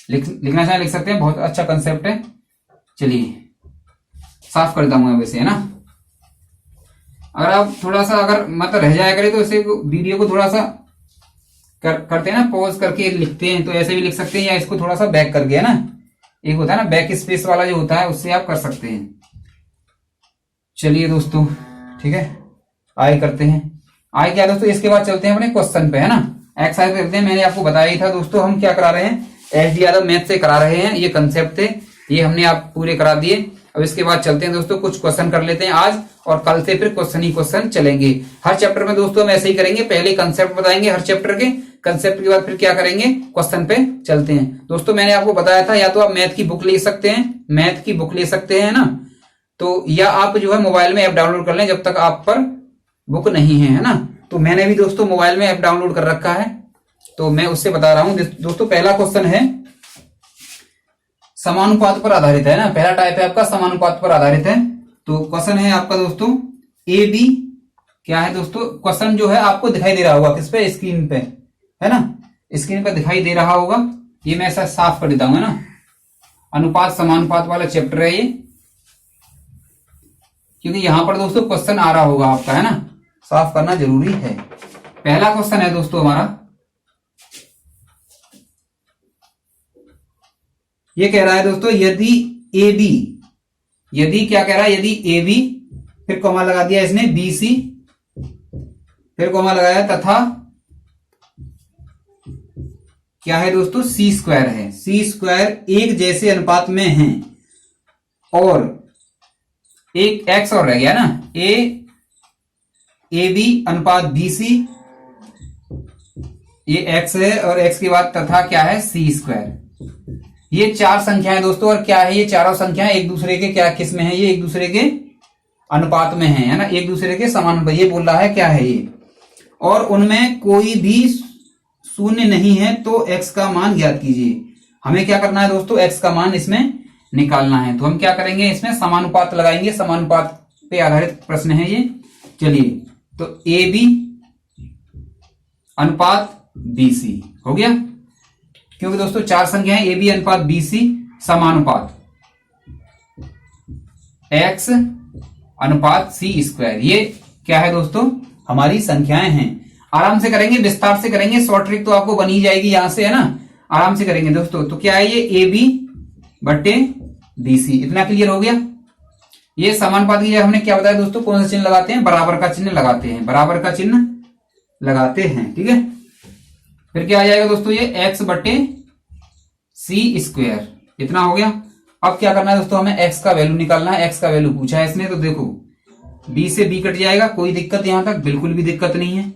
लिखना चाहे लिख सकते हैं, बहुत अच्छा कंसेप्ट है। चलिए साफ कर दूंगा वैसे, है ना। अगर आप थोड़ा सा अगर मतलब रह जाया करे तो इसे वीडियो को थोड़ा सा करते हैं ना, पॉज करके लिखते हैं, तो ऐसे भी लिख सकते हैं, या इसको थोड़ा सा बैक करके, है ना, एक होता है ना बैक स्पेस वाला जो होता है, उससे आप कर सकते हैं। चलिए दोस्तों, ठीक है, आगे करते हैं। आगे क्या दोस्तों, इसके बाद चलते हैं अपने क्वेश्चन पे, है ना। एक्सरसाइज करते हैं। मैंने आपको बताया ही था दोस्तों, हम क्या करा रहे हैं, एसडी यादव मैथ से करा रहे हैं। ये कंसेप्ट थे, ये हमने आप पूरे करा दिए। अब इसके बाद चलते हैं दोस्तों, कुछ क्वेश्चन कर लेते हैं आज, और कल से फिर क्वेश्चन ही क्वेश्चन चलेंगे। हर चैप्टर में दोस्तों हम ऐसे ही करेंगे, पहले कंसेप्ट बताएंगे हर चैप्टर के, कंसेप्ट के बाद फिर क्या करेंगे, क्वेश्चन पे चलते हैं। दोस्तों मैंने आपको बताया था, या तो आप मैथ की बुक ले सकते हैं, मैथ की बुक ले सकते हैं ना, तो या आप जो है मोबाइल में ऐप डाउनलोड कर लें जब तक आप पर बुक नहीं है ना। तो मैंने भी दोस्तों मोबाइल में ऐप डाउनलोड कर रखा है, तो मैं उससे बता रहा हूं दोस्तों। पहला क्वेश्चन है समानुपात पर आधारित, है ना, पहला टाइप है आपका समानुपात पर आधारित है। तो क्वेश्चन है आपका दोस्तों ए बी, क्या है दोस्तों, क्वेश्चन जो है आपको दिखाई दे रहा होगा किस पे, स्क्रीन पे, है ना, स्क्रीन पे दिखाई दे रहा होगा। ये मैं ऐसा साफ कर देता हूं, है ना, अनुपात समानुपात वाला चैप्टर है ये, क्योंकि यहां पर दोस्तों क्वेश्चन आ रहा होगा आपका, है ना, साफ करना जरूरी है। पहला क्वेश्चन है दोस्तों हमारा, ये कह रहा है दोस्तों यदि ए बी, यदि क्या कह रहा है, यदि ए बी, फिर कॉमा लगा दिया इसने, बी सी, फिर कॉमा लगाया, तथा क्या है दोस्तों, C² है, C² एक जैसे अनुपात में है, और एक x और रह गया ना, ए बी अनुपात बी सी, ये x है, और x के बाद तथा क्या है, C²। ये 4 संख्याएं दोस्तों, और क्या है, ये चारों संख्याएं एक दूसरे के क्या किस में है, ये एक दूसरे के अनुपात में है ना, एक दूसरे के समान। ये बोल रहा है क्या है ये, और उनमें कोई भी शून्य नहीं है, तो x का मान ज्ञात कीजिए। हमें क्या करना है दोस्तों, x का मान इसमें निकालना है। तो हम क्या करेंगे, इसमें समानुपात लगाएंगे, समानुपात पे आधारित प्रश्न है ये। चलिए, तो ए बी अनुपात बी सी हो गया, क्योंकि दोस्तों 4 संख्याएं ए बी अनुपात बी सी समानुपात x अनुपात C²। ये क्या है दोस्तों, हमारी संख्याएं हैं। आराम से करेंगे, विस्तार से करेंगे, शॉर्ट ट्रिक तो आपको बनी जाएगी यहां से, है ना, आराम से करेंगे दोस्तों। तो क्या है, ये ए बी बटे बी सी, इतना क्लियर हो गया। ये समानुपात की हमने क्या बताया दोस्तों, कौन सा चिन्ह लगाते हैं, बराबर का चिन्ह लगाते हैं, बराबर का चिन्ह लगाते हैं। ठीक है, फिर क्या आ जाएगा दोस्तों, ये x बटे C², इतना हो गया। अब क्या करना है दोस्तों, हमें x का वैल्यू निकालना है। x का वैल्यू पूछा है इसने, तो देखो बी से बी कट जाएगा, कोई दिक्कत यहां तक बिल्कुल भी दिक्कत नहीं है।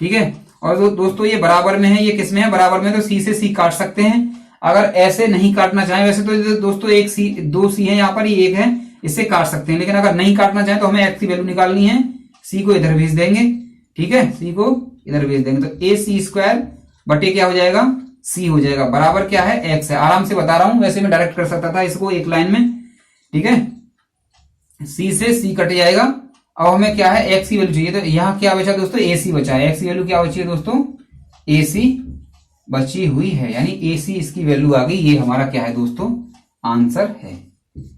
ठीक है, और दोस्तों ये बराबर में है, ये किस में है, बराबर में, तो सी से सी काट सकते हैं। अगर ऐसे नहीं काटना चाहें, वैसे तो दोस्तों एक सी, दो सी है यहाँ पर, ये एक है, इससे काट सकते हैं, लेकिन अगर नहीं काटना चाहें तो हमें एक्स की वैल्यू निकालनी है, सी को इधर भेज देंगे। ठीक है, सी को इधर भेज देंगे, तो ए सी स्क्वायर बटे क्या हो जाएगा, सी हो जाएगा, बराबर क्या है, एक्स है। आराम से बता रहा हूं, वैसे मैं डायरेक्ट कर सकता था इसको एक लाइन में। ठीक है, सी से सी कट जाएगा। अब हमें क्या है, एक्स की वैल्यू चाहिए, तो यहाँ क्या बचा दोस्तों, ए सी बचा है। एक्स की वैल्यू क्या बची है दोस्तों, ए सी बची हुई है, यानी ए सी इसकी वैल्यू आ गई। ये हमारा क्या है दोस्तों, आंसर है।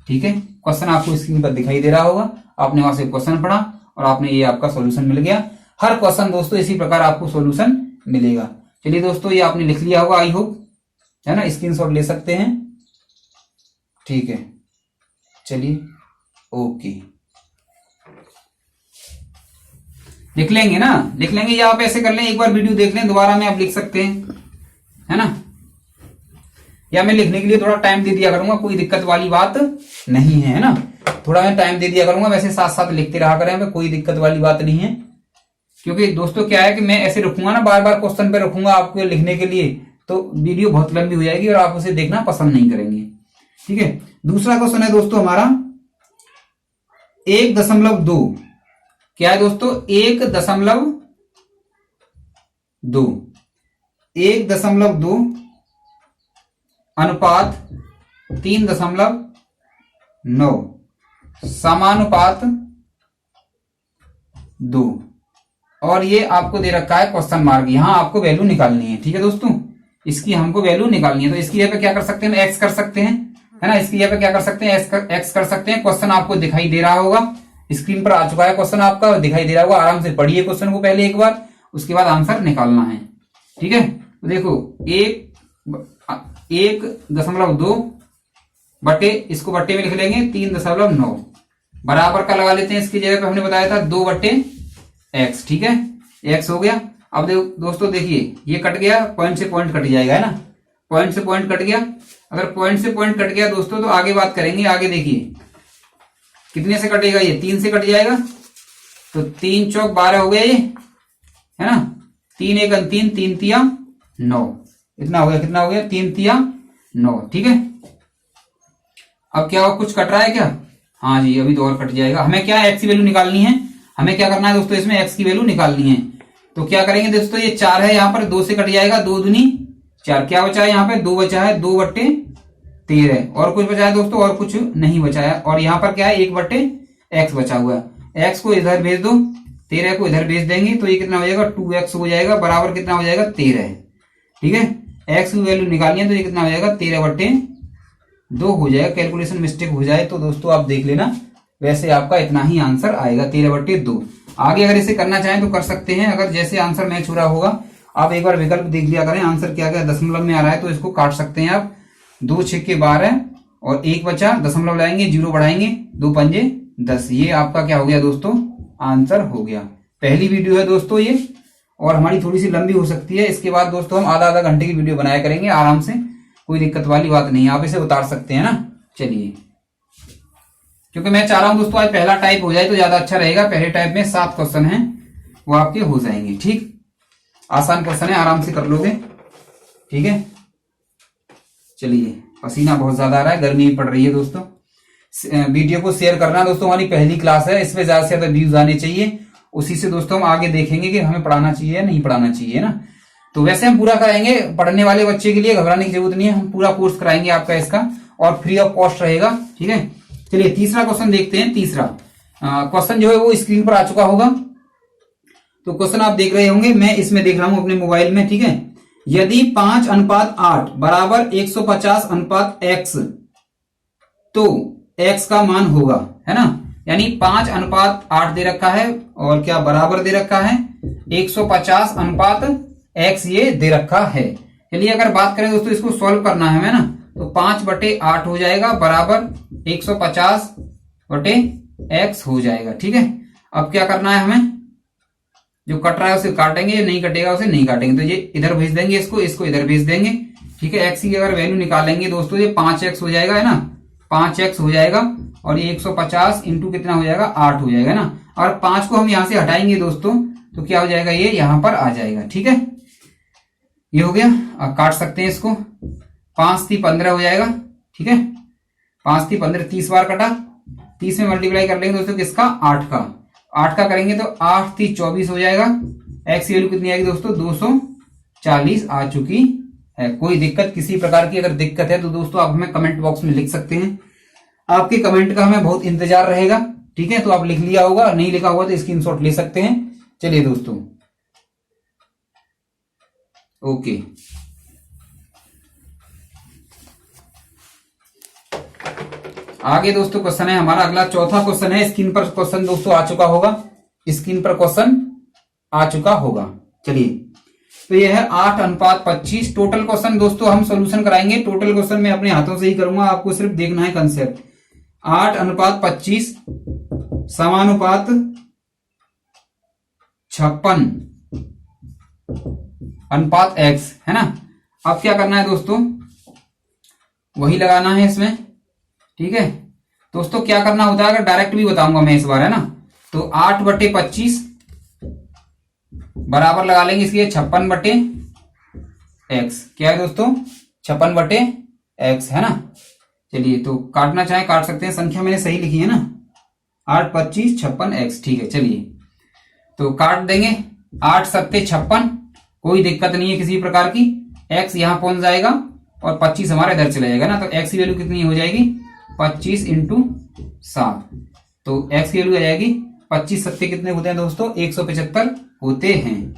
ठीक है, क्वेश्चन आपको स्क्रीन पर दिखाई दे रहा होगा, आपने वहां से क्वेश्चन पढ़ा और आपने ये आपका सॉल्यूशन मिल गया। हर क्वेश्चन दोस्तों इसी प्रकार आपको सॉल्यूशन मिलेगा। चलिए दोस्तों, ये आपने लिख लिया होगा आई होप, है ना, स्क्रीनशॉट ले सकते हैं। ठीक है, चलिए ओके, लिख लेंगे ना, लिख लेंगे, या आप ऐसे कर लें, एक बार वीडियो देख लें, दोबारा में आप लिख सकते हैं, है ना, या मैं लिखने के लिए थोड़ा टाइम दे दिया करूंगा, कोई दिक्कत वाली बात नहीं है ना, थोड़ा मैं टाइम दे दिया करूंगा, वैसे साथ साथ लिखते रहा करें, हमें कोई दिक्कत वाली बात नहीं है। क्योंकि दोस्तों क्या है कि मैं ऐसे रखूंगा ना, बार बार क्वेश्चन पे रखूंगा आपको लिखने के लिए, तो वीडियो बहुत लंबी हो जाएगी और आप उसे देखना पसंद नहीं करेंगे। ठीक है, दूसरा क्वेश्चन है दोस्तों हमारा 1.2, क्या है दोस्तों, 1.2, 1.2 अनुपात 3.9 समानुपात 2, और ये आपको दे रखा है क्वेश्चन मार्क, यहां आपको वैल्यू निकालनी है। ठीक है दोस्तों, इसकी हमको वैल्यू निकालनी है, तो इसकी जगह पे क्या कर सकते हैं, एक्स कर सकते हैं, है ना, इसकी जगह पे क्या कर सकते हैं, एक्स कर सकते हैं। क्वेश्चन आपको दिखाई दे रहा होगा, स्क्रीन पर आ चुका है क्वेश्चन, आपका दिखाई दे रहा होगा, आराम से पढ़िए क्वेश्चन को पहले एक बार, उसके बाद आंसर निकालना है। ठीक है, तो देखो 1.2 बटे, इसको बट्टे में लिख लेंगे 3.9, बराबर का लगा लेते हैं, इसकी जगह पे हमने बताया था 2 बट्टे एक्स। ठीक है, एक्स हो गया। अब दोस्तों देखिए, ये कट गया, पॉइंट से पॉइंट कट जाएगा, है ना, पॉइंट से पॉइंट कट गया। अगर पॉइंट से पॉइंट कट गया दोस्तों, तो आगे बात करेंगे, आगे देखिए कितने से कटेगा, ये 3 से कट जाएगा, तो 3 चौक 12 हो गया ये, है ना, 3 एक 3, 3 तिया 9, इतना हो गया, कितना हो गया, 3 तिया 9। ठीक है, अब क्या कुछ कट रहा है क्या, हाँ जी, अभी तो और कट जाएगा। हमें क्या एक्स की वैल्यू निकालनी है, हमें क्या करना है दोस्तों, इसमें एक्स की वैल्यू निकालनी है। तो क्या करेंगे दोस्तों, ये 4 है, यहाँ पर 2 से कट जाएगा, 2 दूनी 4, क्या बचा है यहाँ पे, 2 बचा है, 2 बट्टे 13, और कुछ बचा है दोस्तों, और कुछ नहीं बचा है, और यहाँ पर क्या है, 1 बट्टे एक्स बचा हुआ है। एक्स को इधर भेज दो, 13 को इधर भेज देंगे, तो ये कितना हो जाएगा, 2x हो जाएगा, बराबर कितना हो जाएगा, 13। ठीक है, एक्स की वैल्यू निकालनी है, तो ये कितना हो जाएगा, 13/2 हो जाएगा। कैलकुलेशन मिस्टेक हो जाए तो दोस्तों आप देख लेना, वैसे आपका इतना ही आंसर आएगा, 13/2। आगे अगर इसे करना चाहें तो कर सकते हैं, अगर जैसे आंसर मैच हो रहा होगा, आप एक बार विकल्प देख लिया करें, आंसर क्या क्या दशमलव में आ रहा है, तो इसको काट सकते हैं आप। 2 6 12 और 1 बचा, दशमलव लाएंगे, 0 बढ़ाएंगे, 2 पंजे 10, ये आपका क्या हो गया दोस्तों, आंसर हो गया। पहली वीडियो है दोस्तों ये, और हमारी थोड़ी सी लंबी हो सकती है, इसके बाद दोस्तों हम आधा घंटे की वीडियो बनाया करेंगे आराम से, कोई दिक्कत वाली बात नहीं है, आप इसे उतार सकते हैं ना। चलिए, क्योंकि मैं चाह रहा हूं दोस्तों आज पहला टाइप हो जाए तो ज्यादा अच्छा रहेगा। पहले टाइप में 7 क्वेश्चन हैं, वो आपके हो जाएंगे। ठीक, आसान क्वेश्चन है, आराम से कर लोगे। ठीक है, चलिए, पसीना बहुत ज्यादा आ रहा है, गर्मी पड़ रही है दोस्तों। वीडियो को शेयर करना दोस्तों, हमारी पहली क्लास है, इसमें ज्यादा से ज्यादा व्यूज आने चाहिए, उसी से दोस्तों हम आगे देखेंगे कि हमें पढ़ाना चाहिए या नहीं पढ़ाना चाहिए ना। तो वैसे हम पूरा कराएंगे, पढ़ने वाले बच्चे के लिए घबराने की जरूरत नहीं है, हम पूरा कोर्स कराएंगे आपका इसका, और फ्री ऑफ कॉस्ट रहेगा। ठीक है, चलिए तीसरा क्वेश्चन देखते हैं। तीसरा क्वेश्चन जो है वो स्क्रीन पर आ चुका होगा, तो क्वेश्चन आप देख रहे होंगे, मैं इसमें देख रहा हूं अपने मोबाइल में। ठीक है, यदि 5:8 बराबर 150 x, तो x का मान होगा, है ना, यानी 5:8 दे रखा है, और क्या बराबर दे रखा है 150 x ये दे रखा है। चलिए अगर बात करें दोस्तों, इसको सॉल्व करना है हमें ना, तो 5/8 हो जाएगा, बराबर 150/x हो जाएगा। ठीक है, अब क्या करना है हमें, जो कट रहा है उसे काटेंगे, नहीं कटेगा उसे नहीं काटेंगे, तो ये इधर भेज देंगे, इसको इधर भेज देंगे। ठीक है, x की अगर वैल्यू निकालेंगे दोस्तों, ये 5x हो जाएगा, है ना, 5x हो जाएगा और ये 150 इंटू कितना हो जाएगा 8 हो जाएगा ना। और 5 को हम यहां से हटाएंगे दोस्तों तो क्या हो जाएगा, ये यहां पर आ जाएगा। ठीक है, ये हो गया। अब काट सकते हैं इसको। 5 × 15 हो जाएगा। ठीक है, 5 × 15 30 बार कटा, 30 में मल्टीप्लाई कर लेंगे दोस्तों किसका, 8 का। 8 का करेंगे तो 8 × 24 हो जाएगा। एक्स की वैल्यू कितनी आएगी दोस्तों, 240 आ चुकी है। कोई दिक्कत, किसी प्रकार की अगर दिक्कत है तो दोस्तों आप हमें कमेंट बॉक्स में लिख सकते हैं। आपके कमेंट का हमें बहुत इंतजार रहेगा। ठीक है, तो आप लिख लिया होगा, नहीं लिखा होगा तो स्क्रीनशॉट ले सकते हैं। चलिए दोस्तों, ओके। आगे दोस्तों क्वेश्चन है हमारा अगला, चौथा क्वेश्चन है। स्क्रीन पर क्वेश्चन दोस्तों आ चुका होगा, स्क्रीन पर क्वेश्चन आ चुका होगा। चलिए, तो ये है 8:25। टोटल क्वेश्चन दोस्तों हम सॉल्यूशन कराएंगे। टोटल क्वेश्चन मैं अपने हाथों से ही करूंगा, आपको सिर्फ देखना है कंसेप्ट। 8:25 समानुपात 56/x है ना। अब क्या करना है दोस्तों, वही लगाना है इसमें। ठीक है दोस्तों, क्या करना होता है अगर डायरेक्ट भी बताऊंगा मैं इस बार, है ना। तो 8/25 बराबर लगा लेंगे इसके 56/x। क्या है दोस्तों, 56/x है ना। चलिए, तो काटना चाहे काट सकते हैं, संख्या मैंने सही लिखी है ना, 8×25 56x। ठीक है, चलिए तो काट देंगे। 8 × 7 = 56, कोई दिक्कत नहीं है किसी प्रकार की। x यहां पहुंच जाएगा और 25 हमारा इधर चला जाएगा ना। तो x की वैल्यू कितनी हो जाएगी, 25 × 7। तो x की वैल्यू आ जाएगी 25 × 7 कितने होते हैं दोस्तों, 175 होते हैं।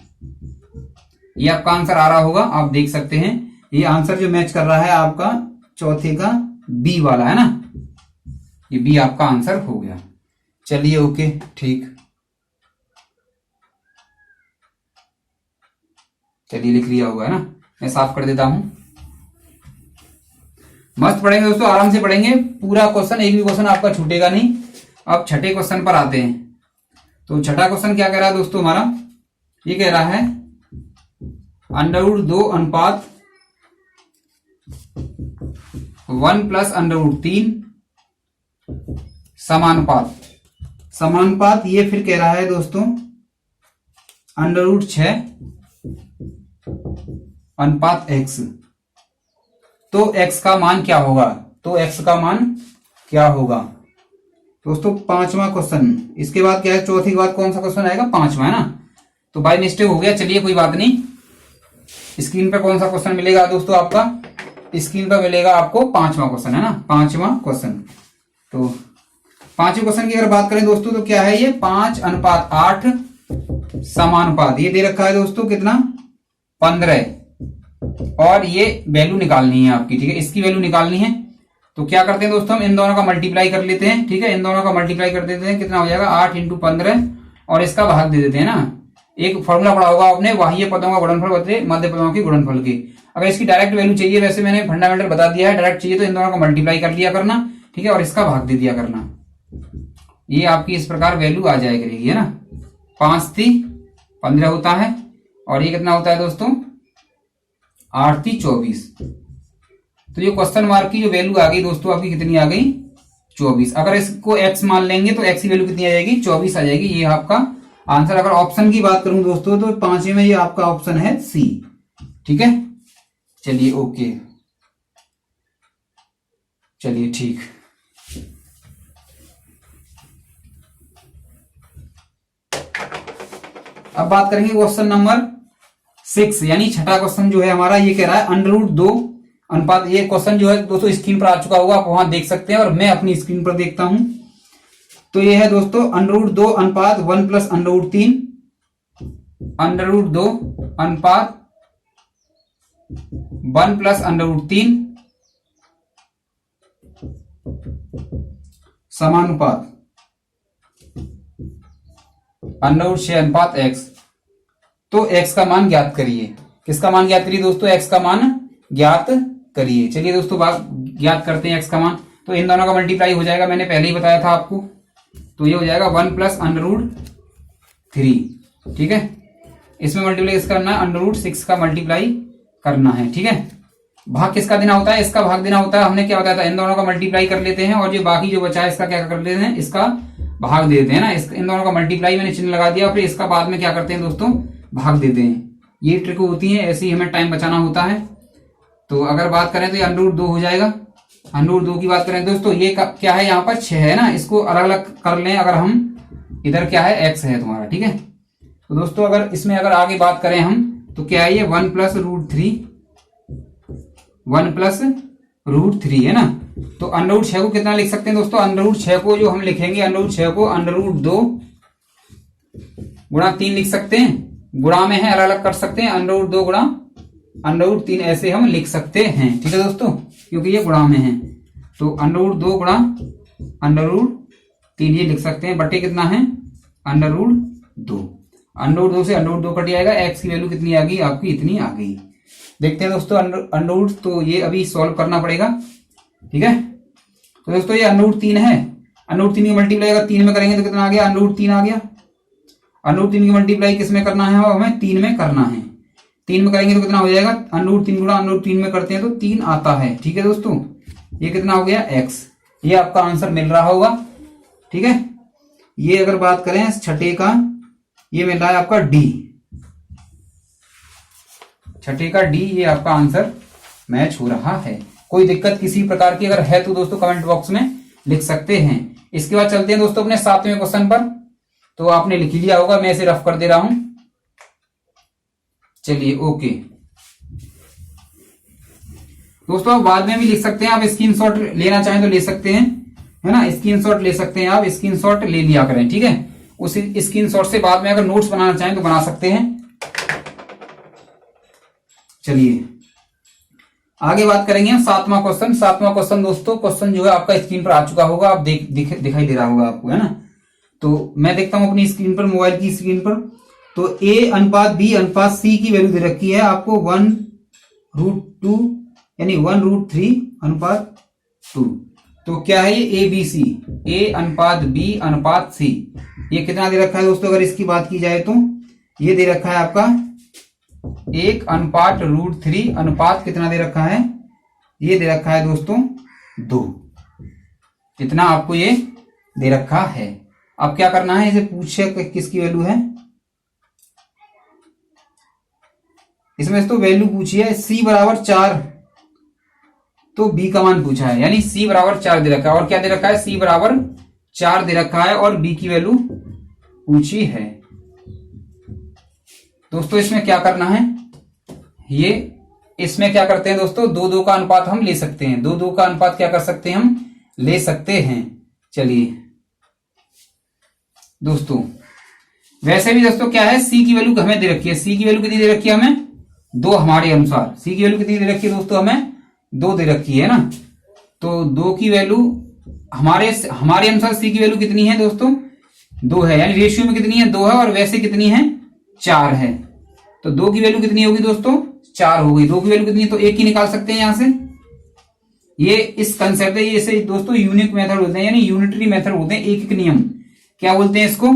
ये आपका आंसर आ रहा होगा, आप देख सकते हैं। ये आंसर जो मैच कर रहा है आपका चौथे का बी वाला है ना, ये बी आपका आंसर हो गया। चलिए, ओके, ठीक। चलिए, लिख लिया होगा ना, मैं साफ कर देता हूं। मस्त पढ़ेंगे दोस्तों, आराम से पढ़ेंगे पूरा क्वेश्चन, एक भी क्वेश्चन आपका छूटेगा नहीं। अब छठे क्वेश्चन पर आते हैं। तो छठा क्वेश्चन क्या कह रहा है दोस्तों हमारा, ये कह रहा है √2 अनुपात 1 + √3 समानुपात। समानुपात ये फिर कह रहा है दोस्तों √6 अनुपात x। तो x का मान क्या होगा, तो x का मान क्या होगा दोस्तों, 5वां क्वेश्चन। इसके बाद क्या है, चौथे के बाद कौन सा क्वेश्चन आएगा, 5वां है ना। तो बाय मिस्टेक हो गया, चलिए कोई बात नहीं। स्क्रीन पे कौन सा क्वेश्चन मिलेगा दोस्तों आपका, स्क्रीन पर मिलेगा आपको 5वां क्वेश्चन है ना, 5वां क्वेश्चन। तो 5वें क्वेश्चन की अगर बात करें दोस्तों तो क्या है ये, 5:8 समानुपात। ये दे रखा है दोस्तों कितना, 15। और ये वैल्यू निकालनी है आपकी। ठीक है, इसकी वैल्यू निकालनी है। तो क्या करते हैं दोस्तों, हम इन दोनों का मल्टीप्लाई कर लेते हैं। ठीक है, इन दोनों का मल्टीप्लाई कर देते हैं, कितना हो जाएगा 8 × 15 और इसका भाग दे देते हैं ना। एक फॉर्मूला पढ़ा होगा आपने, बाह्य पदों का गुणनफल बदले मध्य पदों के गुणनफल के। अगर इसकी डायरेक्ट वैल्यू चाहिए, वैसे मैंने फंडामेंटल बता दिया है, डायरेक्ट चाहिए तो इन दोनों का मल्टीप्लाई कर लिया करना। ठीक है, और इसका भाग दे दिया करना। ये आपकी इस प्रकार वैल्यू आ जाए करेगी, है ना। 5 × 15 होता है और ये कितना होता है दोस्तों, 8 × 24। तो ये क्वेश्चन मार्क की जो वैल्यू आ गई दोस्तों आपकी कितनी आ गई, 24। अगर इसको x मान लेंगे तो x की वैल्यू कितनी आ जाएगी, 24 आ जाएगी। ये आपका आंसर। अगर ऑप्शन की बात करूं दोस्तों तो 5वें में ये आपका ऑप्शन है सी। ठीक है, चलिए, ओके, चलिए, ठीक। अब बात करेंगे क्वेश्चन नंबर 6, यानी छठा क्वेश्चन जो है हमारा, ये कह रहा है √2 अनुपात। ये क्वेश्चन जो है दोस्तों स्क्रीन पर आ चुका होगा, आप वहां देख सकते हैं और मैं अपनी स्क्रीन पर देखता हूं। तो ये है दोस्तों √2 अनुपात 1 + √3, √2 अनुपात 1 + √3 समानुपात √6 अनुपात x। तो x का मान ज्ञात करिए। किसका मान ज्ञात करिए दोस्तों, x का मान ज्ञात करिए। चलिए दोस्तों, बात ज्ञात करते हैं x का मान। तो इन दोनों का मल्टीप्लाई हो जाएगा, मैंने पहले ही बताया था आपको। तो ये हो जाएगा 1 + √3। ठीक है, इसमें मल्टीप्लाई करना है, √6 का मल्टीप्लाई करना है। ठीक है, भाग किसका देना होता है, इसका भाग देना होता है। हमने क्या बताया था, इन दोनों का मल्टीप्लाई कर लेते हैं और जो बाकी जो बचा है इसका क्या कर लेते हैं, इसका भाग देते हैं ना। इन दोनों का मल्टीप्लाई मैंने चिन्ह लगा दिया, फिर इसका बाद में क्या करते हैं दोस्तों, भाग देते हैं। ये ट्रिक होती है, ऐसे ही हमें टाइम बचाना होता है। तो अगर बात करें तो ये √2 हो जाएगा। √2 की बात करें दोस्तों, ये क्या है, यहाँ पर 6 है ना, इसको अलग अलग कर लें। अगर हम इधर क्या है, x है तुम्हारा, ठीक है। तो दोस्तों अगर इसमें अगर आगे बात करें हम, तो क्या है ये 1 + √3, 1 + √3 है ना। तो √6 को कितना लिख सकते हैं दोस्तों, √6 को जो हम लिखेंगे, √6 को √2 × 3 लिख सकते हैं। गुणा में है, अलग अलग कर सकते हैं, √2 × √3 ऐसे हम लिख सकते हैं, ठीक है दोस्तों, क्योंकि ये गुणा में है। तो √2 × √3 ये लिख सकते हैं, बटे कितना है, √2। √2 से √2 कट जाएगा, x की वैल्यू कितनी आ गई आपकी, इतनी आ गई। देखते हैं दोस्तों √, तो ये अभी सॉल्व करना पड़ेगा, ठीक है। तो दोस्तों ये √3 है, √3 की मल्टीप्लाई अगर 3 में करेंगे तो कितना आ गया, √3 आ गया। √3 की मल्टीप्लाई किस में करना है, हमें 3 में करना है। 3 में करेंगे तो कितना हो जाएगा, √3 × √3 में करते हैं तो 3 आता है, ठीक है दोस्तों। ये कितना हो गया, x। ये आपका आंसर मिल रहा होगा, ठीक है। ये अगर बात करें छठे का, ये मिल रहा है आपका D, छठे का D, ये आपका आंसर मैच हो रहा है। कोई दिक्कत किसी प्रकार की अगर है तो दोस्तों कमेंट बॉक्स में लिख सकते हैं। इसके बाद चलते हैं दोस्तों अपने 7वें क्वेश्चन पर। तो आपने लिख लिया होगा, मैं इसे रफ कर दे रहा हूं, चलिए ओके। दोस्तों आप बाद में भी लिख सकते हैं, आप स्क्रीनशॉट लेना चाहें तो ले सकते हैं, है ना, स्क्रीनशॉट ले सकते हैं आप, स्क्रीनशॉट ले लिया करें, ठीक है। उस स्क्रीनशॉट से बाद में अगर नोट्स बनाना चाहें तो बना सकते हैं। चलिए आगे बात करेंगे हम 7वां क्वेश्चन। 7वां क्वेश्चन दोस्तों, क्वेश्चन जो है आपका स्क्रीन पर आ चुका होगा, आप दिखाई दे रहा होगा आपको, है ना। तो मैं देखता हूं अपनी स्क्रीन पर, मोबाइल की स्क्रीन पर। तो A/B/C की वैल्यू दे रखी है आपको 1√2 यानी 1√3/2। तो क्या है ये ABC, A/B/C, ये कितना दे रखा है दोस्तों, अगर इसकी बात की जाए तो ये दे रखा है आपका 1/√3 अनुपात कितना दे रखा है, ये दे रखा है दोस्तों 2। कितना आपको ये दे रखा है। अब क्या करना है, इसे पूछे किसकी वैल्यू है, इसमें दोस्तों वैल्यू पूछी है C = 4, तो B का मान पूछा है, यानी C = 4 दे रखा है। और क्या दे रखा है, C = 4 दे रखा है और B की वैल्यू पूछी है। दोस्तों इसमें क्या करना है, ये इसमें क्या करते हैं दोस्तों, 2-2 का अनुपात हम ले सकते हैं, 2-2 का अनुपात क्या कर सकते हैं, हम ले सकते हैं। चलिए दोस्तों, वैसे भी दोस्तों क्या है, C की वैल्यू हमें दे रखी है, C की वैल्यू कितनी दे रखी है हमें, 2 हमारे अनुसार। C की वैल्यू कितनी दे रखी है दोस्तों, हमें 2 दे रखी है ना। तो 2 की वैल्यू हमारे अनुसार C की वैल्यू कितनी है दोस्तों, 2 है, यानी रेशियो में कितनी है, 2 है, और वैसे कितनी है, 4 है। तो 2 की वैल्यू कितनी होगी दोस्तों, 4 हो गई। 2 की वैल्यू कितनी है, तो 1 ही निकाल सकते हैं यहां से। ये इस कंसेप्ट है, ये इसे दोस्तों यूनिक मेथड बोलते हैं, यानी यूनिटरी मेथड बोलते हैं, एक नियम। क्या बोलते हैं इसको,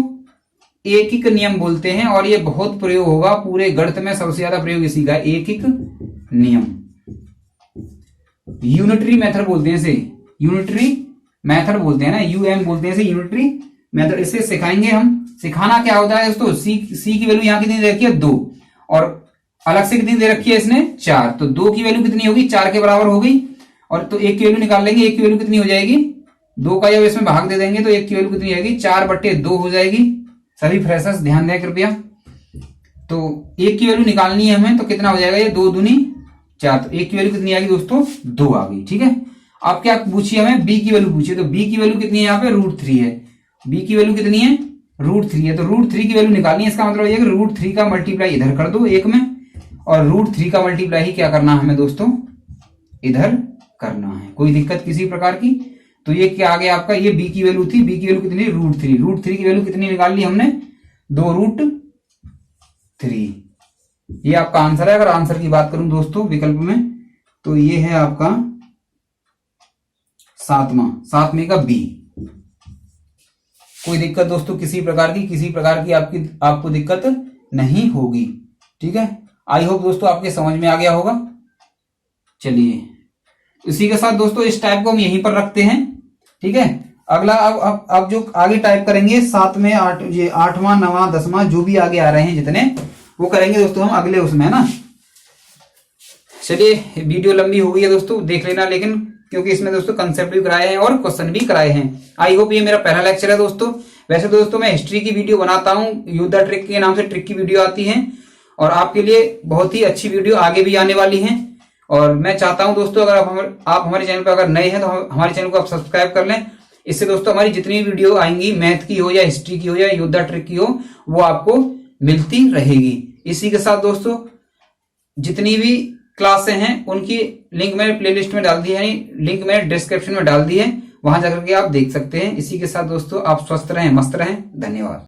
एक नियम बोलते हैं। और ये बहुत प्रयोग होगा पूरे गणित में, सबसे ज्यादा प्रयोग इसी का है, एक नियम। यूनिटरी मेथड बोलते हैं इसे, यूनिटरी मेथड बोलते हैं ना, UM बोलते हैं इसे, यूनिटरी मेथड। इसे सिखाएंगे हम। सिखाना क्या होता है दोस्तों, C की वैल्यू यहाँ कितनी दे रखी है, 2, और अलग से कितनी दे रखी है इसने, 4। तो 2 की वैल्यू कितनी होगी, 4 के बराबर हो गई। और तो 1 की वैल्यू निकाल लेंगे, 1 की वैल्यू कितनी हो जाएगी, 2 का जब इसमें भाग दे देंगे तो 1 की वैल्यू कितनी आएगी, 4/2 हो जाएगी। सभी फ्रेशर्स ध्यान दें कृपया। तो 1 की वैल्यू निकालनी है हमें, तो कितना हो जाएगा, ये 2 दूनी 4। तो 1 की वैल्यू कितनी आ गई दोस्तों, 2 आ गई, ठीक है। अब क्या पूछिए हमें, B की वैल्यू पूछिए। तो B की वैल्यू कितनी है, यहाँ पे √3 है। B की वैल्यू कितनी है, √3 है। तो √3 की वैल्यू निकालनी है, इसका मतलब ये √3 का मल्टीप्लाई इधर कर दो 1 में, और √3 का मल्टीप्लाई ही क्या करना है हमें दोस्तों, इधर करना है। कोई दिक्कत किसी प्रकार की। तो ये क्या आ गया आपका, ये B की वैल्यू थी, B की वैल्यू कितनी, √3। √3 की वैल्यू कितनी निकाल ली हमने, 2√3। ये आपका आंसर है। अगर आंसर की बात करूं दोस्तों विकल्प में, तो ये है आपका 7वें का B। कोई दिक्कत दोस्तों किसी प्रकार की आपको दिक्कत नहीं होगी, ठीक है। आई होप दोस्तों आपके समझ में आ गया होगा। चलिए इसी के साथ दोस्तों इस टाइप को हम यहीं पर रखते हैं। ठीक है, अगला अब जो आगे टाइप करेंगे 7 में 8, ये 8वां 9वां 10वां जो भी आगे आ रहे हैं जितने, वो करेंगे दोस्तों हम अगले उसमें, है ना। चलिए वीडियो लंबी हो गई है दोस्तों, देख लेना, लेकिन क्योंकि इसमें दोस्तों कंसेप्ट भी कराए हैं और क्वेश्चन भी कराए हैं। आई होप ये मेरा पहला लेक्चर है दोस्तों। वैसे तो दोस्तों मैं हिस्ट्री की वीडियो बनाता हूँ, योद्धा ट्रिक के नाम से ट्रिक की वीडियो आती है और आपके लिए बहुत ही अच्छी वीडियो आगे भी आने वाली है। और मैं चाहता हूं दोस्तों अगर आप हमारे चैनल पर अगर नए हैं तो हमारे चैनल को आप सब्सक्राइब कर लें। इससे दोस्तों हमारी जितनी वीडियो आएंगी, मैथ की हो या हिस्ट्री की हो या योद्धा ट्रिक की हो, वो आपको मिलती रहेगी। इसी के साथ दोस्तों जितनी भी क्लासें हैं उनकी लिंक मैंने प्लेलिस्ट में डाल दी है, लिंक मैंने डिस्क्रिप्शन में डाल दी है, वहां जाकर के आप देख सकते हैं। इसी के साथ दोस्तों आप स्वस्थ रहें, मस्त रहें। धन्यवाद।